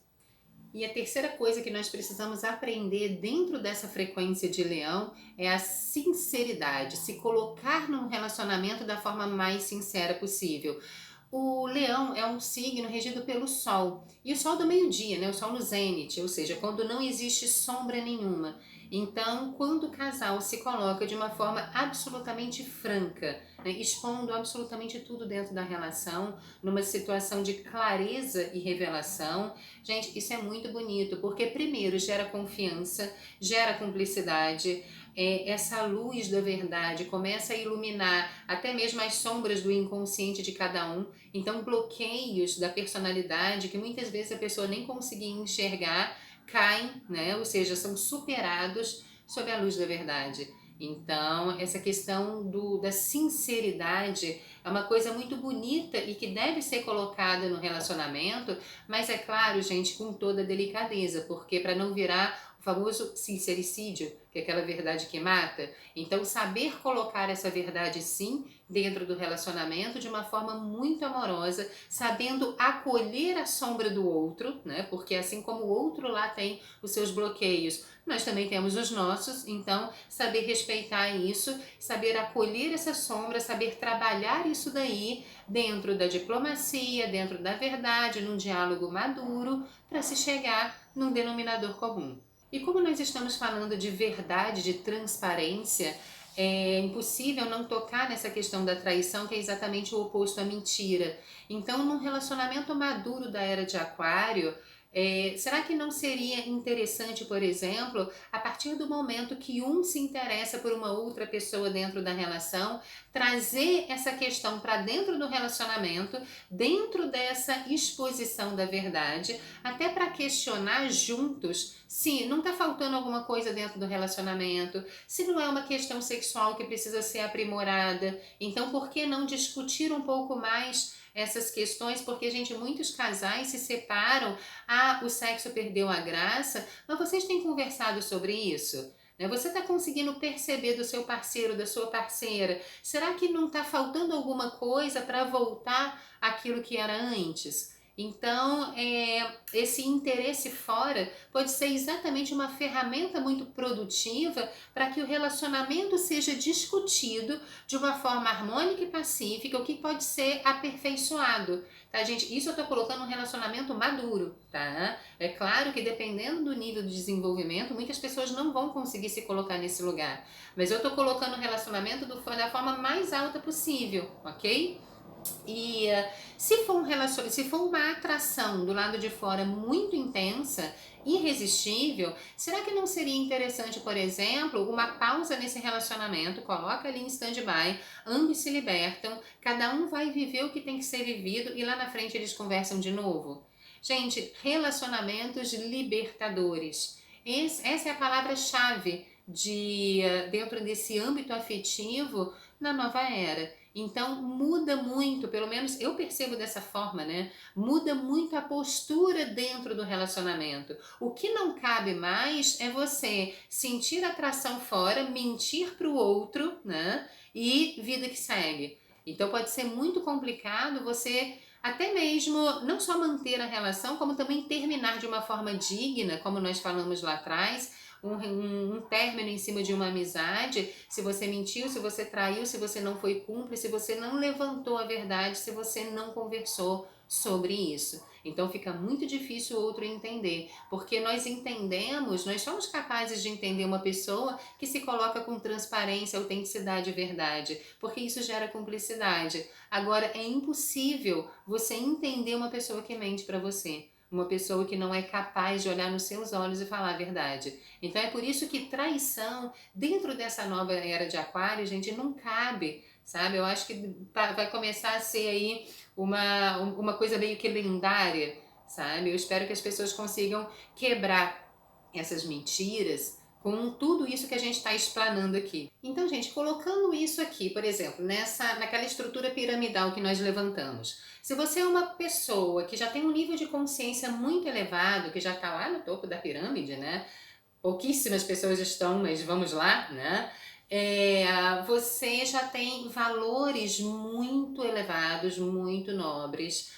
E a terceira coisa que nós precisamos aprender dentro dessa frequência de leão é a sinceridade, se colocar num relacionamento da forma mais sincera possível. O leão é um signo regido pelo sol, e o sol do meio-dia, né? O sol no zênite, ou seja, quando não existe sombra nenhuma. Então, quando o casal se coloca de uma forma absolutamente franca, né? Expondo absolutamente tudo dentro da relação, numa situação de clareza e revelação, gente, isso é muito bonito, porque primeiro gera confiança, gera cumplicidade, essa luz da verdade começa a iluminar até mesmo as sombras do inconsciente de cada um. Então, bloqueios da personalidade que muitas vezes a pessoa nem conseguia enxergar caem, né? Ou seja, são superados sob a luz da verdade. Então, essa questão da sinceridade é uma coisa muito bonita e que deve ser colocada no relacionamento, mas é claro, gente, com toda delicadeza, porque para não virar o famoso sincericídio, que é aquela verdade que mata. Então, saber colocar essa verdade sim dentro do relacionamento de uma forma muito amorosa, sabendo acolher a sombra do outro, né? Porque assim como o outro lá tem os seus bloqueios, nós também temos os nossos, então saber respeitar isso, saber acolher essa sombra, saber trabalhar isso daí dentro da diplomacia, dentro da verdade, num diálogo maduro, para se chegar num denominador comum. E como nós estamos falando de verdade, de transparência, é impossível não tocar nessa questão da traição, que é exatamente o oposto à mentira. Então, num relacionamento maduro da era de Aquário, será que não seria interessante, por exemplo, a partir do momento que um se interessa por uma outra pessoa dentro da relação, trazer essa questão para dentro do relacionamento, dentro dessa exposição da verdade, até para questionar juntos se não está faltando alguma coisa dentro do relacionamento, se não é uma questão sexual que precisa ser aprimorada. Então, por que não discutir um pouco mais essas questões? Porque, gente, muitos casais se separam, o sexo perdeu a graça, mas vocês têm conversado sobre isso? Né? Você está conseguindo perceber do seu parceiro, da sua parceira? Será que não está faltando alguma coisa para voltar àquilo que era antes? Então, esse interesse fora pode ser exatamente uma ferramenta muito produtiva para que o relacionamento seja discutido de uma forma harmônica e pacífica, o que pode ser aperfeiçoado, tá, gente? Isso eu tô colocando um relacionamento maduro, tá? É claro que dependendo do nível de desenvolvimento, muitas pessoas não vão conseguir se colocar nesse lugar, mas eu tô colocando o relacionamento da forma mais alta possível, ok? E se for uma atração do lado de fora muito intensa, irresistível, será que não seria interessante, por exemplo, uma pausa nesse relacionamento, coloca ali em stand-by, ambos se libertam, cada um vai viver o que tem que ser vivido e lá na frente eles conversam de novo? Gente, relacionamentos libertadores. Essa é a palavra-chave dentro desse âmbito afetivo na nova era. Então muda muito, pelo menos eu percebo dessa forma, né? Muda muito a postura dentro do relacionamento. O que não cabe mais é você sentir atração fora, mentir para o outro, né? E vida que segue. Então pode ser muito complicado você até mesmo não só manter a relação, como também terminar de uma forma digna, como nós falamos lá atrás, um término em cima de uma amizade, se você mentiu, se você traiu, se você não foi cúmplice, se você não levantou a verdade, se você não conversou sobre isso. Então fica muito difícil o outro entender, porque nós entendemos, nós somos capazes de entender uma pessoa que se coloca com transparência, autenticidade e verdade, porque isso gera cumplicidade. Agora é impossível você entender uma pessoa que mente para você. Uma pessoa que não é capaz de olhar nos seus olhos e falar a verdade. Então é por isso que traição, dentro dessa nova era de Aquário, gente, não cabe, sabe? Eu acho que vai começar a ser aí uma coisa meio que lendária, sabe? Eu espero que as pessoas consigam quebrar essas mentiras com tudo isso que a gente está explanando aqui. Então, gente, colocando isso aqui, por exemplo, naquela estrutura piramidal que nós levantamos. Se você é uma pessoa que já tem um nível de consciência muito elevado, que já está lá no topo da pirâmide, né? Pouquíssimas pessoas estão, mas vamos lá, né? Você já tem valores muito elevados, muito nobres,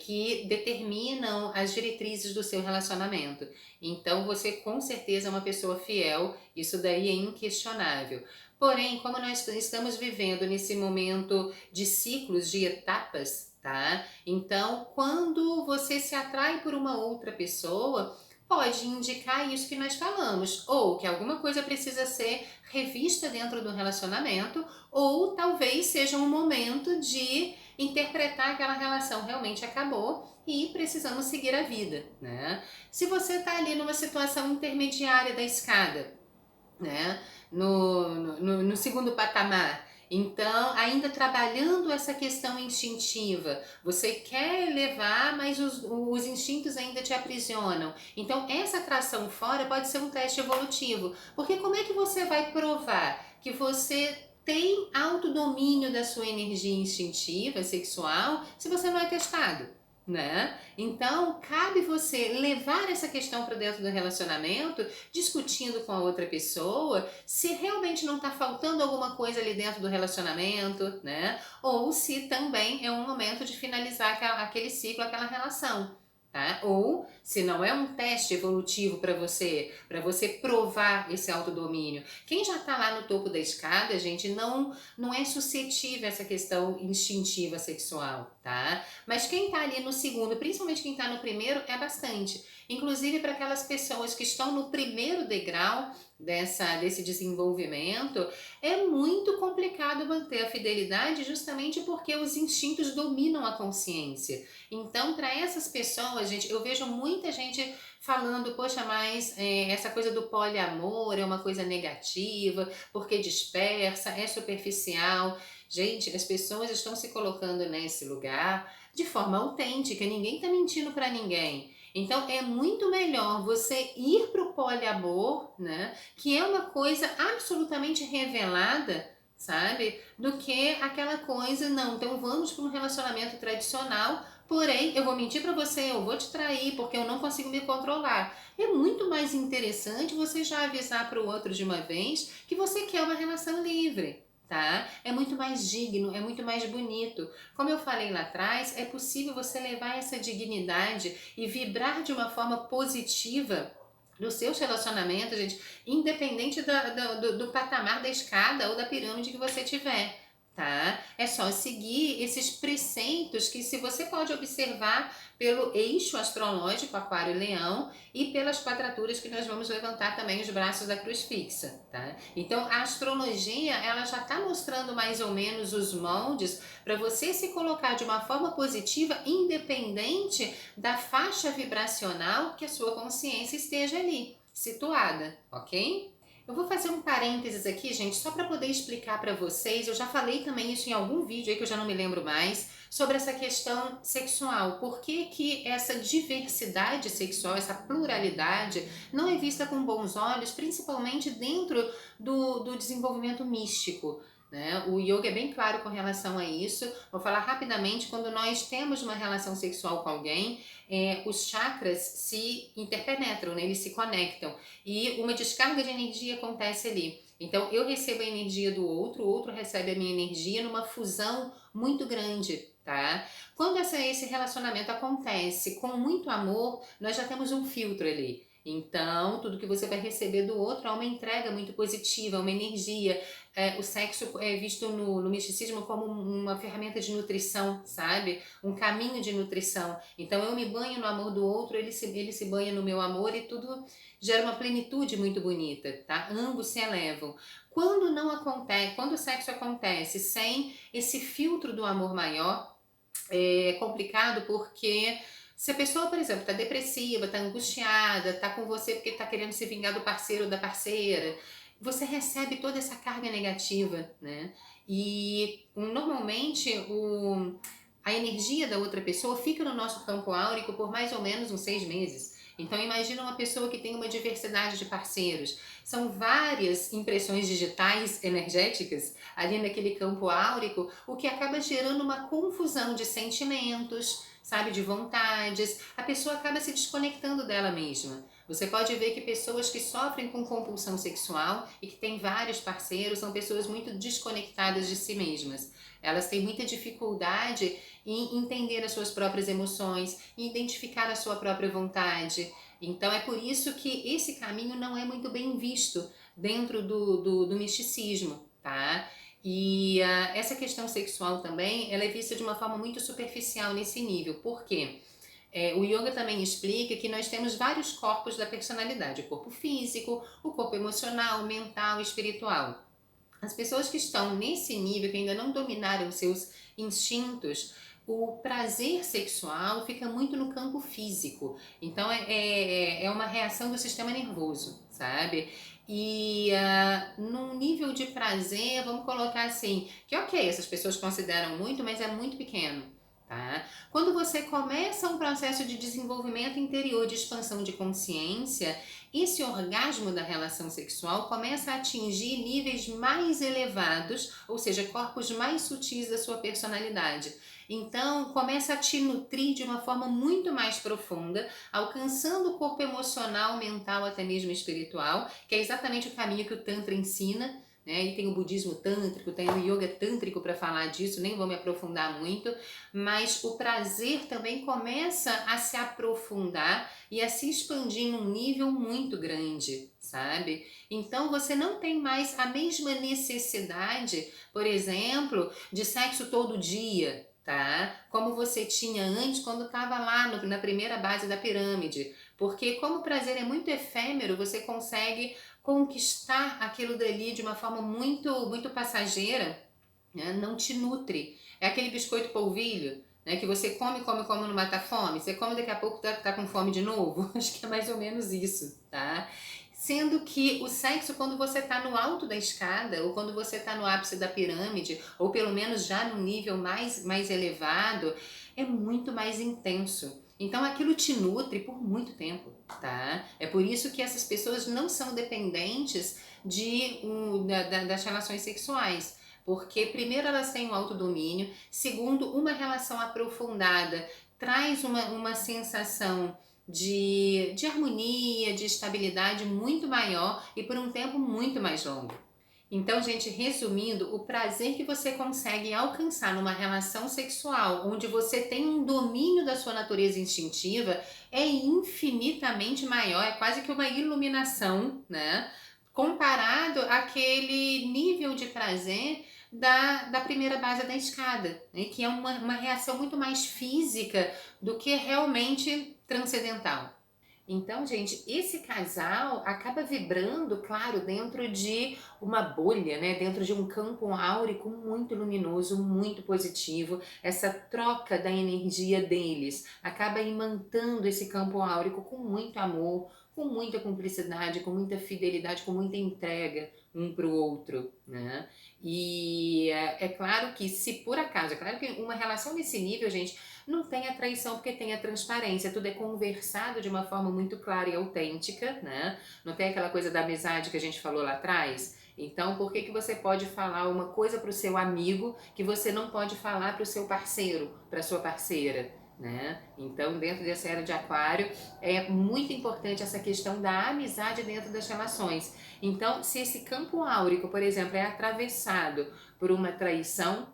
que determinam as diretrizes do seu relacionamento. Então você com certeza é uma pessoa fiel, isso daí é inquestionável. Porém, como nós estamos vivendo nesse momento de ciclos, de etapas, tá? Então, quando você se atrai por uma outra pessoa, pode indicar isso que nós falamos, ou que alguma coisa precisa ser revista dentro do relacionamento, ou talvez seja um momento de interpretar que aquela relação realmente acabou e precisamos seguir a vida, né? Se você está ali numa situação intermediária da escada, né? No segundo patamar. Então, ainda trabalhando essa questão instintiva, você quer elevar, mas os instintos ainda te aprisionam. Então, essa atração fora pode ser um teste evolutivo, porque como é que você vai provar que você tem autodomínio da sua energia instintiva, sexual, se você não é testado? Né? Então, cabe você levar essa questão para dentro do relacionamento, discutindo com a outra pessoa, se realmente não está faltando alguma coisa ali dentro do relacionamento, né? Ou se também é um momento de finalizar aquele ciclo, aquela relação. Tá? Ou se não é um teste evolutivo para você provar esse autodomínio. Quem já está lá no topo da escada, gente, não é suscetível a essa questão instintiva sexual, tá? Mas quem está ali no segundo, principalmente quem está no primeiro, é bastante. Inclusive para aquelas pessoas que estão no primeiro degrau desse desenvolvimento, é muito complicado manter a fidelidade justamente porque os instintos dominam a consciência. Então, para essas pessoas, gente, eu vejo muita gente falando, poxa, mas essa coisa do poliamor é uma coisa negativa, porque dispersa, é superficial. Gente, as pessoas estão se colocando nesse lugar de forma autêntica, ninguém está mentindo para ninguém. Então é muito melhor você ir para o poliamor, né, que é uma coisa absolutamente revelada, sabe, do que aquela coisa, não, então vamos para um relacionamento tradicional, porém eu vou mentir para você, eu vou te trair porque eu não consigo me controlar. É muito mais interessante você já avisar para o outro de uma vez que você quer uma relação livre. Tá? É muito mais digno, é muito mais bonito. Como eu falei lá atrás, é possível você levar essa dignidade e vibrar de uma forma positiva nos seus relacionamentos, gente, independente do patamar da escada ou da pirâmide que você tiver. Tá? É só seguir esses preceitos que se você pode observar pelo eixo astrológico Aquário e Leão e pelas quadraturas que nós vamos levantar também os braços da cruz fixa, tá? Então a astrologia ela já está mostrando mais ou menos os moldes para você se colocar de uma forma positiva, independente da faixa vibracional que a sua consciência esteja ali situada, ok? Eu vou fazer um parênteses aqui, gente, só para poder explicar para vocês. Eu já falei também isso em algum vídeo aí que eu já não me lembro mais, sobre essa questão sexual. Por que que essa diversidade sexual, essa pluralidade, não é vista com bons olhos, principalmente dentro do desenvolvimento místico? Né? O yoga é bem claro com relação a isso. Vou falar rapidamente, quando nós temos uma relação sexual com alguém, os chakras se interpenetram, né? Eles se conectam e uma descarga de energia acontece ali. Então eu recebo a energia do outro, o outro recebe a minha energia numa fusão muito grande, tá? Quando esse relacionamento acontece com muito amor, nós já temos um filtro ali. Então, tudo que você vai receber do outro é uma entrega muito positiva, uma energia. O sexo é visto no misticismo como uma ferramenta de nutrição, sabe? Um caminho de nutrição. Então, eu me banho no amor do outro, ele se banha no meu amor e tudo gera uma plenitude muito bonita, tá? Ambos se elevam. Quando não acontece, quando o sexo acontece sem esse filtro do amor maior, é complicado porque se a pessoa, por exemplo, está depressiva, está angustiada, está com você porque está querendo se vingar do parceiro ou da parceira, você recebe toda essa carga negativa, né? E normalmente a energia da outra pessoa fica no nosso campo áurico por mais ou menos uns 6 meses. Então imagina uma pessoa que tem uma diversidade de parceiros. São várias impressões digitais energéticas ali naquele campo áurico, o que acaba gerando uma confusão de sentimentos, sabe, de vontades. A pessoa acaba se desconectando dela mesma. Você pode ver que pessoas que sofrem com compulsão sexual e que têm vários parceiros são pessoas muito desconectadas de si mesmas. Elas têm muita dificuldade em entender as suas próprias emoções, em identificar a sua própria vontade. Então é por isso que esse caminho não é muito bem visto dentro do misticismo, tá? E essa questão sexual também, ela é vista de uma forma muito superficial nesse nível. Por quê? O yoga também explica que nós temos vários corpos da personalidade: o corpo físico, o corpo emocional, mental e espiritual. As pessoas que estão nesse nível, que ainda não dominaram seus instintos, o prazer sexual fica muito no campo físico. Então é uma reação do sistema nervoso, sabe? E num nível de prazer, vamos colocar assim, que ok, essas pessoas consideram muito, mas é muito pequeno. Tá? Quando você começa um processo de desenvolvimento interior, de expansão de consciência, esse orgasmo da relação sexual começa a atingir níveis mais elevados, ou seja, corpos mais sutis da sua personalidade. Então, começa a te nutrir de uma forma muito mais profunda, alcançando o corpo emocional, mental, até mesmo espiritual, que é exatamente o caminho que o Tantra ensina, né? E tem o budismo tântrico, tem o yoga tântrico para falar disso, nem vou me aprofundar muito, mas o prazer também começa a se aprofundar e a se expandir num nível muito grande, sabe? Então você não tem mais a mesma necessidade, por exemplo, de sexo todo dia, tá? Como você tinha antes quando estava lá na primeira base da pirâmide. Porque como o prazer é muito efêmero, você consegue conquistar aquilo dali de uma forma muito, muito passageira, né? Não te nutre. É aquele biscoito polvilho, né, que você come, come, come, não mata a fome. Você come, daqui a pouco tá com fome de novo. Acho que é mais ou menos isso, tá? Sendo que o sexo, quando você está no alto da escada, ou quando você está no ápice da pirâmide, ou pelo menos já no nível mais elevado, é muito mais intenso. Então aquilo te nutre por muito tempo, tá? É por isso que essas pessoas não são dependentes das relações sexuais. Porque primeiro elas têm um autodomínio, segundo, uma relação aprofundada traz uma sensação de harmonia, de estabilidade muito maior e por um tempo muito mais longo. Então, gente, resumindo, o prazer que você consegue alcançar numa relação sexual, onde você tem um domínio da sua natureza instintiva, é infinitamente maior, é quase que uma iluminação, né? Comparado àquele nível de prazer da primeira base da escada, né? Que é uma reação muito mais física do que realmente transcendental. Então, gente, esse casal acaba vibrando, claro, dentro de uma bolha, né? Dentro de um campo áurico muito luminoso, muito positivo. Essa troca da energia deles acaba imantando esse campo áurico com muito amor, com muita cumplicidade, com muita fidelidade, com muita entrega um para o outro, né? E é claro que se por acaso, é claro que uma relação nesse nível, gente, não tem a traição porque tem a transparência, tudo é conversado de uma forma muito clara e autêntica, né? Não tem aquela coisa da amizade que a gente falou lá atrás? Então, por que você pode falar uma coisa para o seu amigo que você não pode falar para o seu parceiro, para sua parceira? Né? Então, dentro dessa era de aquário, é muito importante essa questão da amizade dentro das relações. Então, se esse campo áurico, por exemplo, é atravessado por uma traição,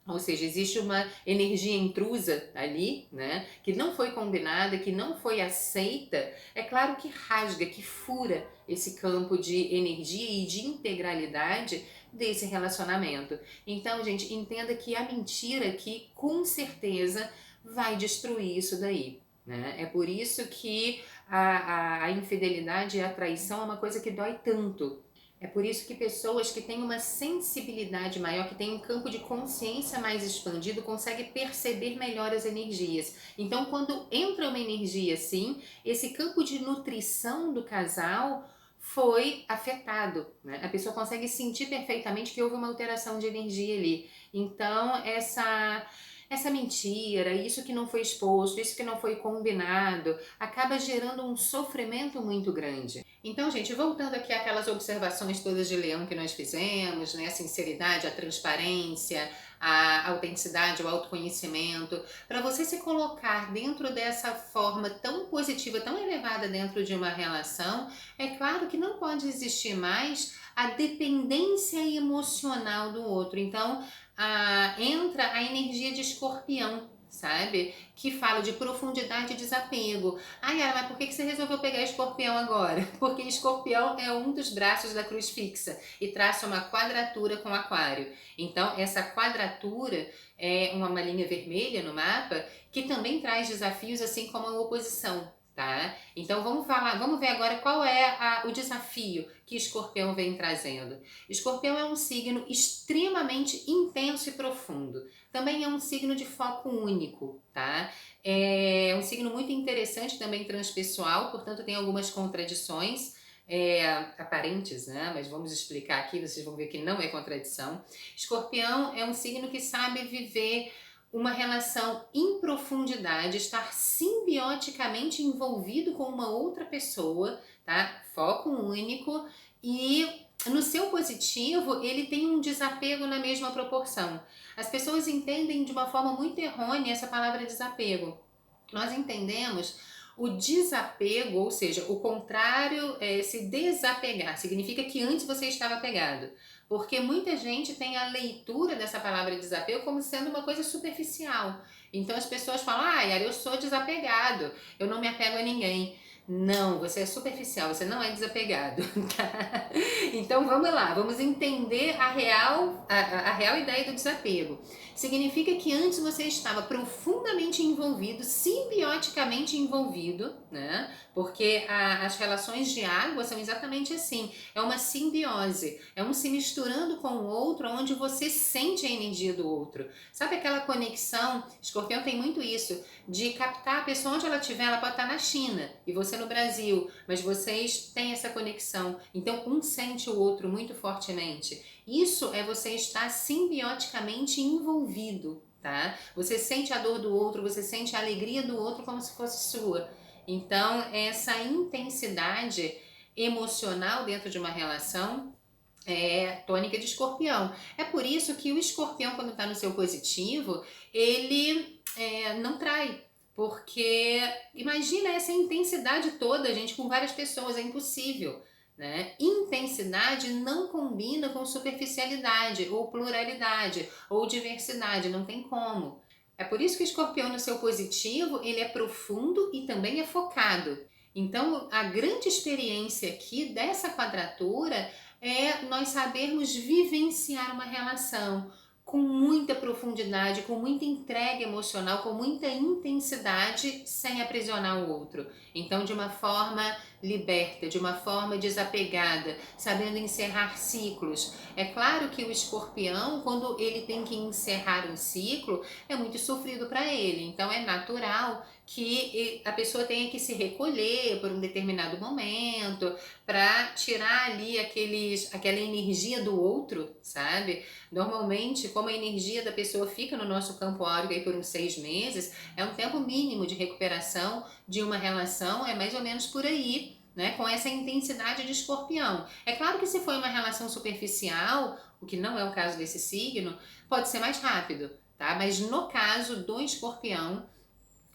Ou seja, existe uma energia intrusa ali, né, que não foi combinada, que não foi aceita, é claro que rasga, que fura esse campo de energia e de integralidade desse relacionamento. Então, gente, entenda que a mentira aqui, com certeza, vai destruir isso daí. Né? É por isso que a infidelidade e a traição é uma coisa que dói tanto. É por isso que pessoas que têm uma sensibilidade maior, que têm um campo de consciência mais expandido, conseguem perceber melhor as energias. Então, quando entra uma energia assim, esse campo de nutrição do casal foi afetado, né? A pessoa consegue sentir perfeitamente que houve uma alteração de energia ali. Então, essa mentira, isso que não foi exposto, isso que não foi combinado, acaba gerando um sofrimento muito grande. Então, gente, voltando aqui àquelas observações todas de Leão que nós fizemos, né? A sinceridade, a transparência, a autenticidade, o autoconhecimento, para você se colocar dentro dessa forma tão positiva, tão elevada dentro de uma relação, é claro que não pode existir mais a dependência emocional do outro. Então, entra a energia de Escorpião, sabe? Que fala de profundidade e desapego. Ai, Yara, mas por que você resolveu pegar Escorpião agora? Porque Escorpião é um dos braços da cruz fixa e traça uma quadratura com Aquário. Então, essa quadratura é uma linha vermelha no mapa que também traz desafios, assim como a oposição. Tá? Então vamos ver agora qual é o desafio que Escorpião vem trazendo. Escorpião é um signo extremamente intenso e profundo. Também é um signo de foco único, tá? É um signo muito interessante, também transpessoal, portanto tem algumas contradições aparentes, né? Mas vamos explicar aqui, vocês vão ver que não é contradição. Escorpião é um signo que sabe viver uma relação em profundidade, estar simbioticamente envolvido com uma outra pessoa, tá? Foco único e no seu positivo, ele tem um desapego na mesma proporção. As pessoas entendem de uma forma muito errônea essa palavra desapego. Nós entendemos o desapego, ou seja, o contrário é se desapegar. Significa que antes você estava apegado. Porque muita gente tem a leitura dessa palavra desapego como sendo uma coisa superficial. Então as pessoas falam, Yara, eu sou desapegado, eu não me apego a ninguém. Não, você é superficial, você não é desapegado, tá? Então vamos lá, vamos entender a real ideia do desapego. Significa que antes você estava profundamente envolvido, simbioticamente envolvido, né? Porque as relações de água são exatamente assim, é uma simbiose, é um se misturando com o outro, onde você sente a energia do outro. Sabe aquela conexão? Escorpião tem muito isso, de captar a pessoa onde ela estiver, ela pode estar na China e você no Brasil, mas vocês têm essa conexão. Então um sente o outro muito fortemente. Isso é você estar simbioticamente envolvido, tá? Você sente a dor do outro, você sente a alegria do outro como se fosse sua. Então essa intensidade emocional dentro de uma relação é tônica de Escorpião. É por isso que o Escorpião, quando está no seu positivo, ele não trai. Porque imagina essa intensidade toda, gente, com várias pessoas, é impossível. Né? Intensidade não combina com superficialidade, ou pluralidade, ou diversidade, não tem como. É por isso que o Escorpião, no seu positivo, ele é profundo e também é focado. Então, a grande experiência aqui dessa quadratura é nós sabermos vivenciar uma relação com muita profundidade, com muita entrega emocional, com muita intensidade, sem aprisionar o outro. Então, de uma forma liberta, de uma forma desapegada, sabendo encerrar ciclos. É claro que o escorpião, quando ele tem que encerrar um ciclo, é muito sofrido para ele. Então, é natural que a pessoa tenha que se recolher por um determinado momento, para tirar ali aquela energia do outro, sabe? Normalmente, como a energia da pessoa fica no nosso campo áurico aí por uns 6 meses, é um tempo mínimo de recuperação de uma relação, é mais ou menos por aí, né? Com essa intensidade de escorpião. É claro que se for uma relação superficial, o que não é o caso desse signo, pode ser mais rápido, tá? Mas no caso do escorpião,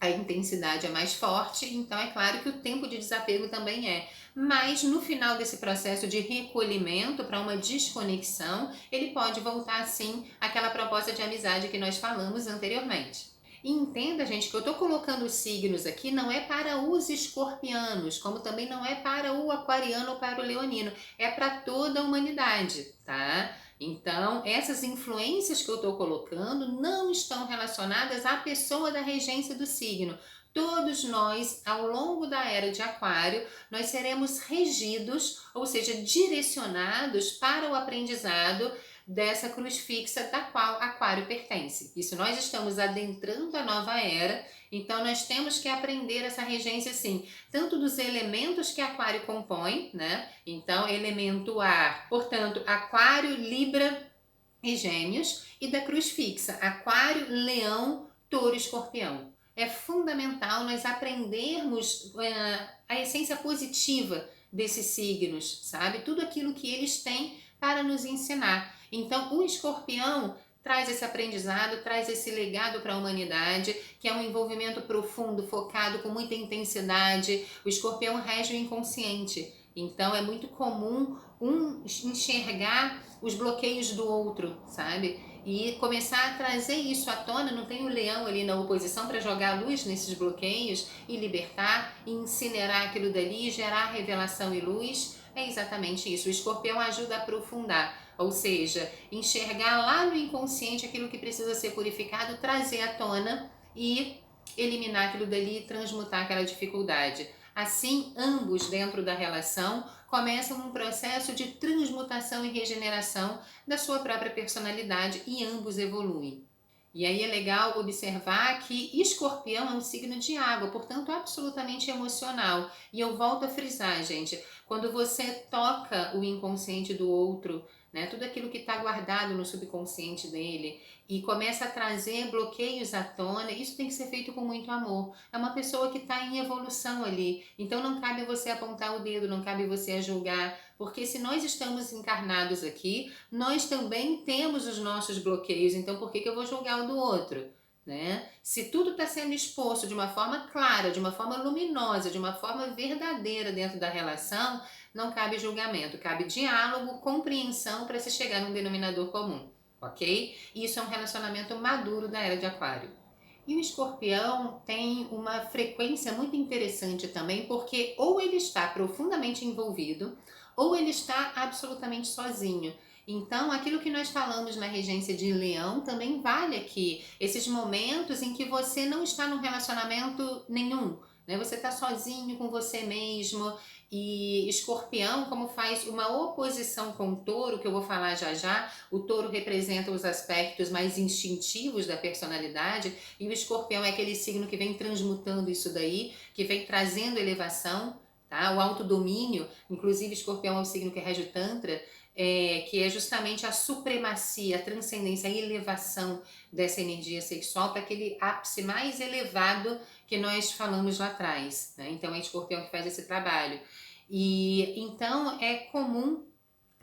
a intensidade é mais forte, então é claro que o tempo de desapego também é. Mas no final desse processo de recolhimento para uma desconexão, ele pode voltar sim àquela proposta de amizade que nós falamos anteriormente. E entenda, gente, que eu estou colocando os signos aqui não é para os escorpianos, como também não é para o aquariano ou para o leonino, é para toda a humanidade, tá? Então, essas influências que eu estou colocando não estão relacionadas à pessoa da regência do signo. Todos nós, ao longo da era de Aquário, nós seremos regidos, ou seja, direcionados para o aprendizado dessa cruz fixa da qual Aquário pertence. E se nós estamos adentrando a nova era, então nós temos que aprender essa regência sim, tanto dos elementos que Aquário compõe, né? Então, elemento ar, portanto, Aquário, Libra e Gêmeos, e da cruz fixa, Aquário, Leão, Touro e Escorpião. É fundamental nós aprendermos a essência positiva desses signos, sabe? Tudo aquilo que eles têm para nos ensinar. Então, o escorpião traz esse aprendizado, traz esse legado para a humanidade, que é um envolvimento profundo, focado, com muita intensidade. O escorpião rege o inconsciente. Então, é muito comum um enxergar os bloqueios do outro, sabe? E começar a trazer isso à tona. Não tem o leão ali na oposição para jogar a luz nesses bloqueios e libertar, e incinerar aquilo dali, gerar revelação e luz. É exatamente isso. O escorpião ajuda a aprofundar, ou seja, enxergar lá no inconsciente aquilo que precisa ser purificado, trazer à tona e eliminar aquilo dali e transmutar aquela dificuldade. Assim, ambos dentro da relação começam um processo de transmutação e regeneração da sua própria personalidade e ambos evoluem. E aí é legal observar que Escorpião é um signo de água, portanto absolutamente emocional. E eu volto a frisar, gente, quando você toca o inconsciente do outro, né, tudo aquilo que está guardado no subconsciente dele, e começa a trazer bloqueios à tona, isso tem que ser feito com muito amor. É uma pessoa que está em evolução ali, então não cabe você apontar o dedo, não cabe você julgar, porque se nós estamos encarnados aqui, nós também temos os nossos bloqueios, então por que eu vou julgar o do outro? Né? Se tudo está sendo exposto de uma forma clara, de uma forma luminosa, de uma forma verdadeira dentro da relação, não cabe julgamento, cabe diálogo, compreensão para se chegar num denominador comum, ok? Isso é um relacionamento maduro da era de Aquário. E o escorpião tem uma frequência muito interessante também, porque ou ele está profundamente envolvido, ou ele está absolutamente sozinho. Então, aquilo que nós falamos na regência de Leão também vale aqui. Esses momentos em que você não está num relacionamento nenhum, né? Você está sozinho com você mesmo. E Escorpião, como faz uma oposição com o Touro, que eu vou falar já já, o Touro representa os aspectos mais instintivos da personalidade, e o Escorpião é aquele signo que vem transmutando isso daí, que vem trazendo elevação, tá? O autodomínio, inclusive Escorpião é o signo que rege o Tantra, que é justamente a supremacia, a transcendência, a elevação dessa energia sexual para aquele ápice mais elevado que nós falamos lá atrás, né? Então é Escorpião que faz esse trabalho. E então é comum,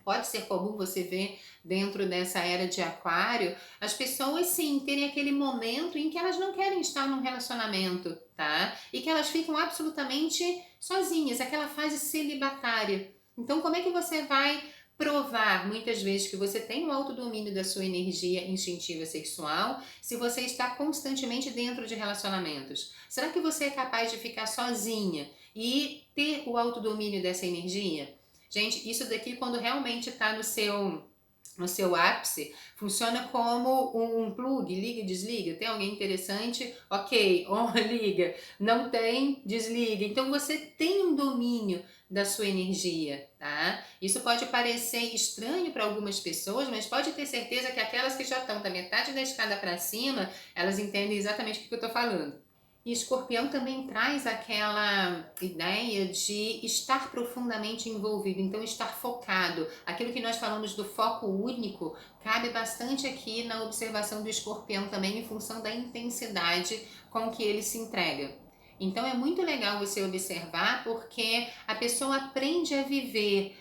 pode ser comum você ver dentro dessa era de Aquário, as pessoas sim terem aquele momento em que elas não querem estar num relacionamento, tá? E que elas ficam absolutamente sozinhas, aquela fase celibatária. Então, como é que você vai provar muitas vezes que você tem o autodomínio da sua energia instintiva sexual se você está constantemente dentro de relacionamentos? Será que você é capaz de ficar sozinha e ter o autodomínio dessa energia? Gente, isso daqui quando realmente está no seu ápice, funciona como um plug, liga e desliga. Tem alguém interessante? Ok, on, liga. Não tem? Desliga. Então você tem um domínio da sua energia, tá? Isso pode parecer estranho para algumas pessoas, mas pode ter certeza que aquelas que já estão da metade da escada para cima, elas entendem exatamente o que eu estou falando. E Escorpião também traz aquela ideia de estar profundamente envolvido, então estar focado. Aquilo que nós falamos do foco único cabe bastante aqui na observação do Escorpião também, em função da intensidade com que ele se entrega. Então é muito legal você observar, porque a pessoa aprende a viver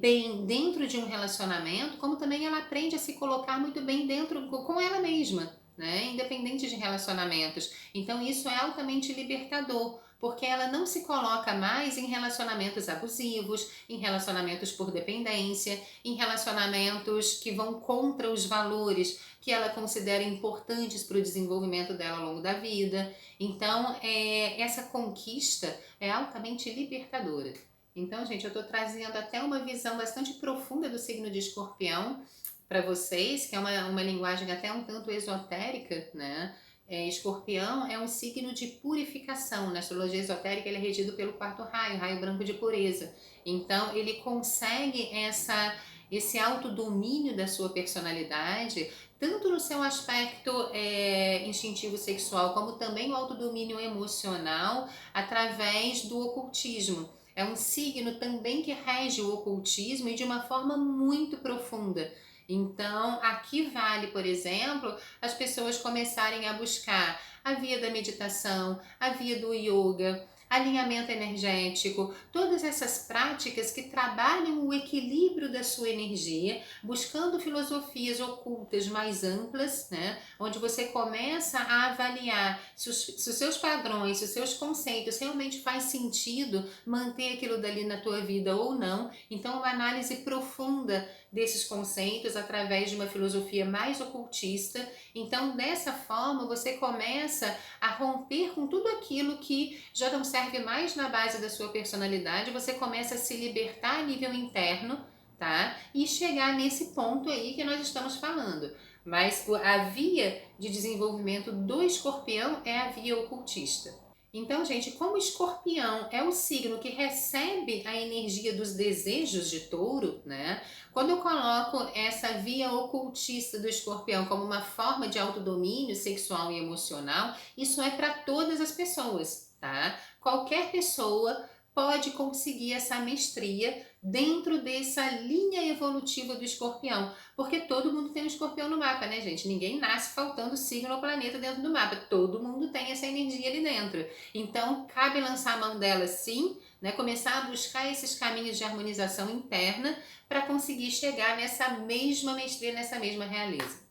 bem dentro de um relacionamento, como também ela aprende a se colocar muito bem dentro com ela mesma. né? Independente de relacionamentos. Então isso é altamente libertador, porque ela não se coloca mais em relacionamentos abusivos, em relacionamentos por dependência, em relacionamentos que vão contra os valores que ela considera importantes para o desenvolvimento dela ao longo da vida. Então, essa conquista é altamente libertadora. Então, gente, eu estou trazendo até uma visão bastante profunda do signo de Escorpião para vocês, que é uma linguagem até um tanto esotérica, né? Escorpião é um signo de purificação. Na astrologia esotérica, ele é regido pelo quarto raio, raio branco de pureza. Então, ele consegue esse autodomínio da sua personalidade, tanto no seu aspecto instintivo sexual, como também o autodomínio emocional, através do ocultismo. É um signo também que rege o ocultismo e de uma forma muito profunda. Então, aqui vale, por exemplo, as pessoas começarem a buscar a via da meditação, a via do yoga, alinhamento energético, todas essas práticas que trabalham o equilíbrio da sua energia, buscando filosofias ocultas mais amplas, né? Onde você começa a avaliar se os seus padrões, se os seus conceitos realmente faz sentido manter aquilo dali na tua vida ou não. Então, uma análise profunda desses conceitos através de uma filosofia mais ocultista. Então, dessa forma, você começa a romper com tudo aquilo que já não serve mais na base da sua personalidade, você começa a se libertar a nível interno, tá? E chegar nesse ponto aí que nós estamos falando. Mas a via de desenvolvimento do escorpião é a via ocultista. Então, gente, como escorpião é o signo que recebe a energia dos desejos de touro, né? Quando eu coloco essa via ocultista do escorpião como uma forma de autodomínio sexual e emocional, isso é para todas as pessoas, tá? Qualquer pessoa pode conseguir essa mestria dentro dessa linha evolutiva do escorpião, porque todo mundo tem um escorpião no mapa, né, gente? Ninguém nasce faltando signo ou planeta dentro do mapa, todo mundo tem essa energia ali dentro. Então, cabe lançar a mão dela sim, né? Começar a buscar esses caminhos de harmonização interna para conseguir chegar nessa mesma mestria, nessa mesma realeza.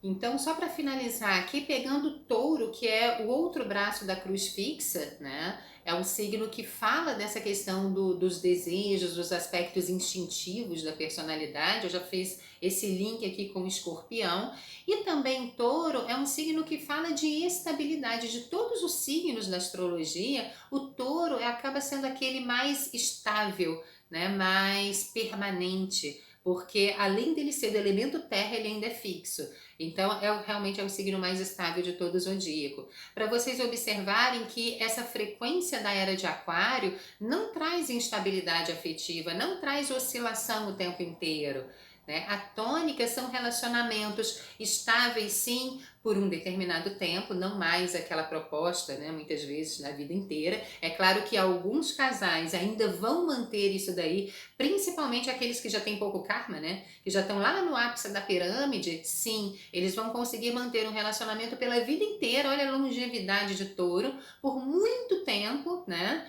Então, só para finalizar aqui, pegando touro, que é o outro braço da cruz fixa, né? É um signo que fala dessa questão dos desejos, dos aspectos instintivos da personalidade. Eu já fiz esse link aqui com o escorpião. E também touro é um signo que fala de estabilidade. De todos os signos da astrologia, o touro acaba sendo aquele mais estável, né? Mais permanente. Porque além dele ser do elemento terra, ele ainda é fixo. Então, realmente é o signo mais estável de todo o zodíaco. Para vocês observarem que essa frequência da era de Aquário não traz instabilidade afetiva, não traz oscilação o tempo inteiro, né? A tônica são relacionamentos estáveis, sim, por um determinado tempo, não mais aquela proposta, né? Muitas vezes na vida inteira. É claro que alguns casais ainda vão manter isso daí, principalmente aqueles que já têm pouco karma, né? Que já estão lá no ápice da pirâmide, sim, eles vão conseguir manter um relacionamento pela vida inteira. Olha a longevidade de touro, por muito tempo, né?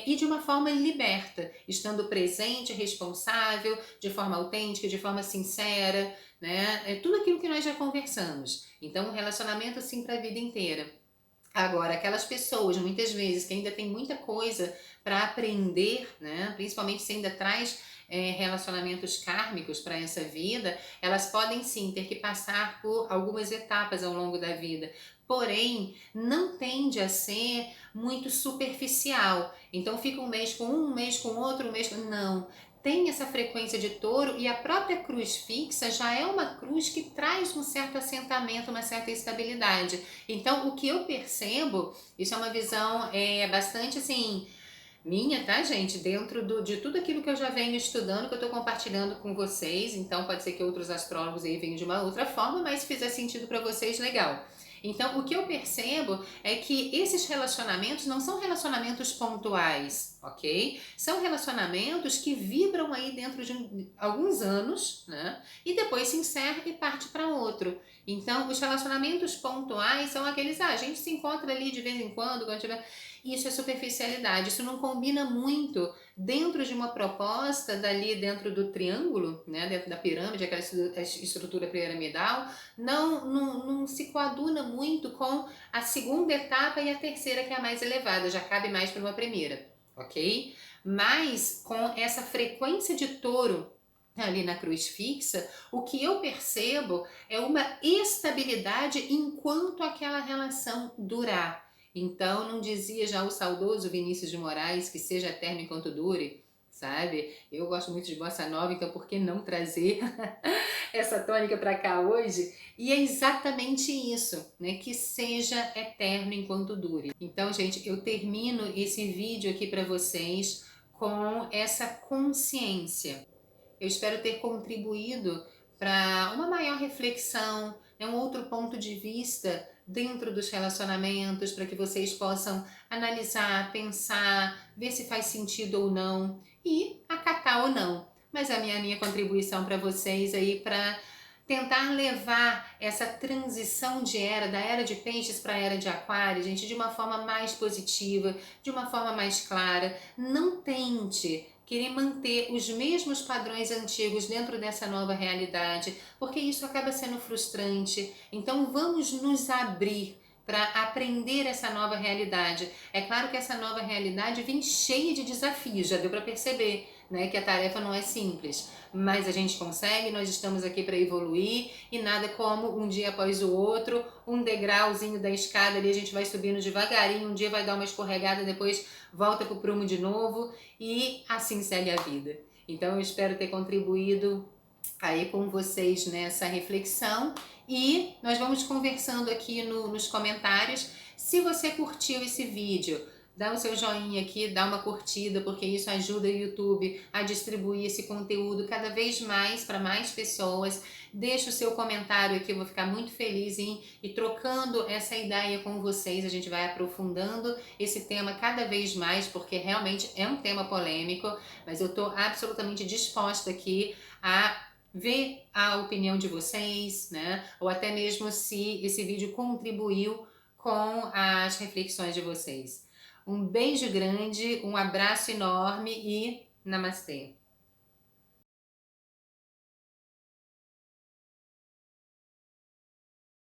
E de uma forma liberta, estando presente, responsável, de forma autêntica, de forma sincera, né? É tudo aquilo que nós já conversamos. Então, um relacionamento assim para a vida inteira. Agora, aquelas pessoas, muitas vezes, que ainda tem muita coisa para aprender, né? Principalmente se ainda traz relacionamentos kármicos para essa vida, elas podem sim ter que passar por algumas etapas ao longo da vida. Porém, não tende a ser muito superficial. Então, fica um mês com outro, um mês com... Não. Tem essa frequência de touro e a própria cruz fixa já é uma cruz que traz um certo assentamento, uma certa estabilidade. Então, o que eu percebo, isso é uma visão bastante assim, minha, tá, gente? Dentro de tudo aquilo que eu já venho estudando, que eu tô compartilhando com vocês. Então, pode ser que outros astrólogos aí venham de uma outra forma, mas se fizer sentido para vocês, legal. Então, o que eu percebo é que esses relacionamentos não são relacionamentos pontuais, ok? São relacionamentos que vibram aí dentro de alguns anos, né? E depois se encerra e parte para outro. Então, os relacionamentos pontuais são aqueles, a gente se encontra ali de vez em quando tiver... Isso é superficialidade, isso não combina muito dentro de uma proposta dali dentro do triângulo, né? Dentro da pirâmide, aquela estrutura piramidal, não se coaduna muito com a segunda etapa e a terceira, que é a mais elevada, já cabe mais para uma primeira, ok? Mas com essa frequência de touro ali na cruz fixa, o que eu percebo é uma estabilidade enquanto aquela relação durar. Então, não dizia já o saudoso Vinícius de Moraes que seja eterno enquanto dure, sabe? Eu gosto muito de bossa nova, então por que não trazer essa tônica para cá hoje? E é exatamente isso, né? Que seja eterno enquanto dure. Então, gente, eu termino esse vídeo aqui para vocês com essa consciência. Eu espero ter contribuído para uma maior reflexão, né, um outro ponto de vista dentro dos relacionamentos, para que vocês possam analisar, pensar, ver se faz sentido ou não e acatar ou não. Mas a minha contribuição para vocês aí para tentar levar essa transição de era, da era de peixes para a era de aquário, gente, de uma forma mais positiva, de uma forma mais clara. Não tente querer manter os mesmos padrões antigos dentro dessa nova realidade, porque isso acaba sendo frustrante. Então vamos nos abrir para aprender essa nova realidade. É claro que essa nova realidade vem cheia de desafios, já deu para perceber, né, que a tarefa não é simples, mas a gente consegue, nós estamos aqui para evoluir e nada como um dia após o outro, um degrauzinho da escada ali, a gente vai subindo devagarinho, um dia vai dar uma escorregada, depois volta pro prumo de novo e assim segue a vida. Então eu espero ter contribuído aí com vocês nessa reflexão e nós vamos conversando aqui nos comentários. Se você curtiu esse vídeo, dá o seu joinha aqui, dá uma curtida, porque isso ajuda o YouTube a distribuir esse conteúdo cada vez mais para mais pessoas. Deixa o seu comentário aqui, eu vou ficar muito feliz em ir trocando essa ideia com vocês. A gente vai aprofundando esse tema cada vez mais, porque realmente é um tema polêmico, mas eu estou absolutamente disposta aqui a ver a opinião de vocês, né? Ou até mesmo se esse vídeo contribuiu com as reflexões de vocês. Um beijo grande, um abraço enorme e namastê!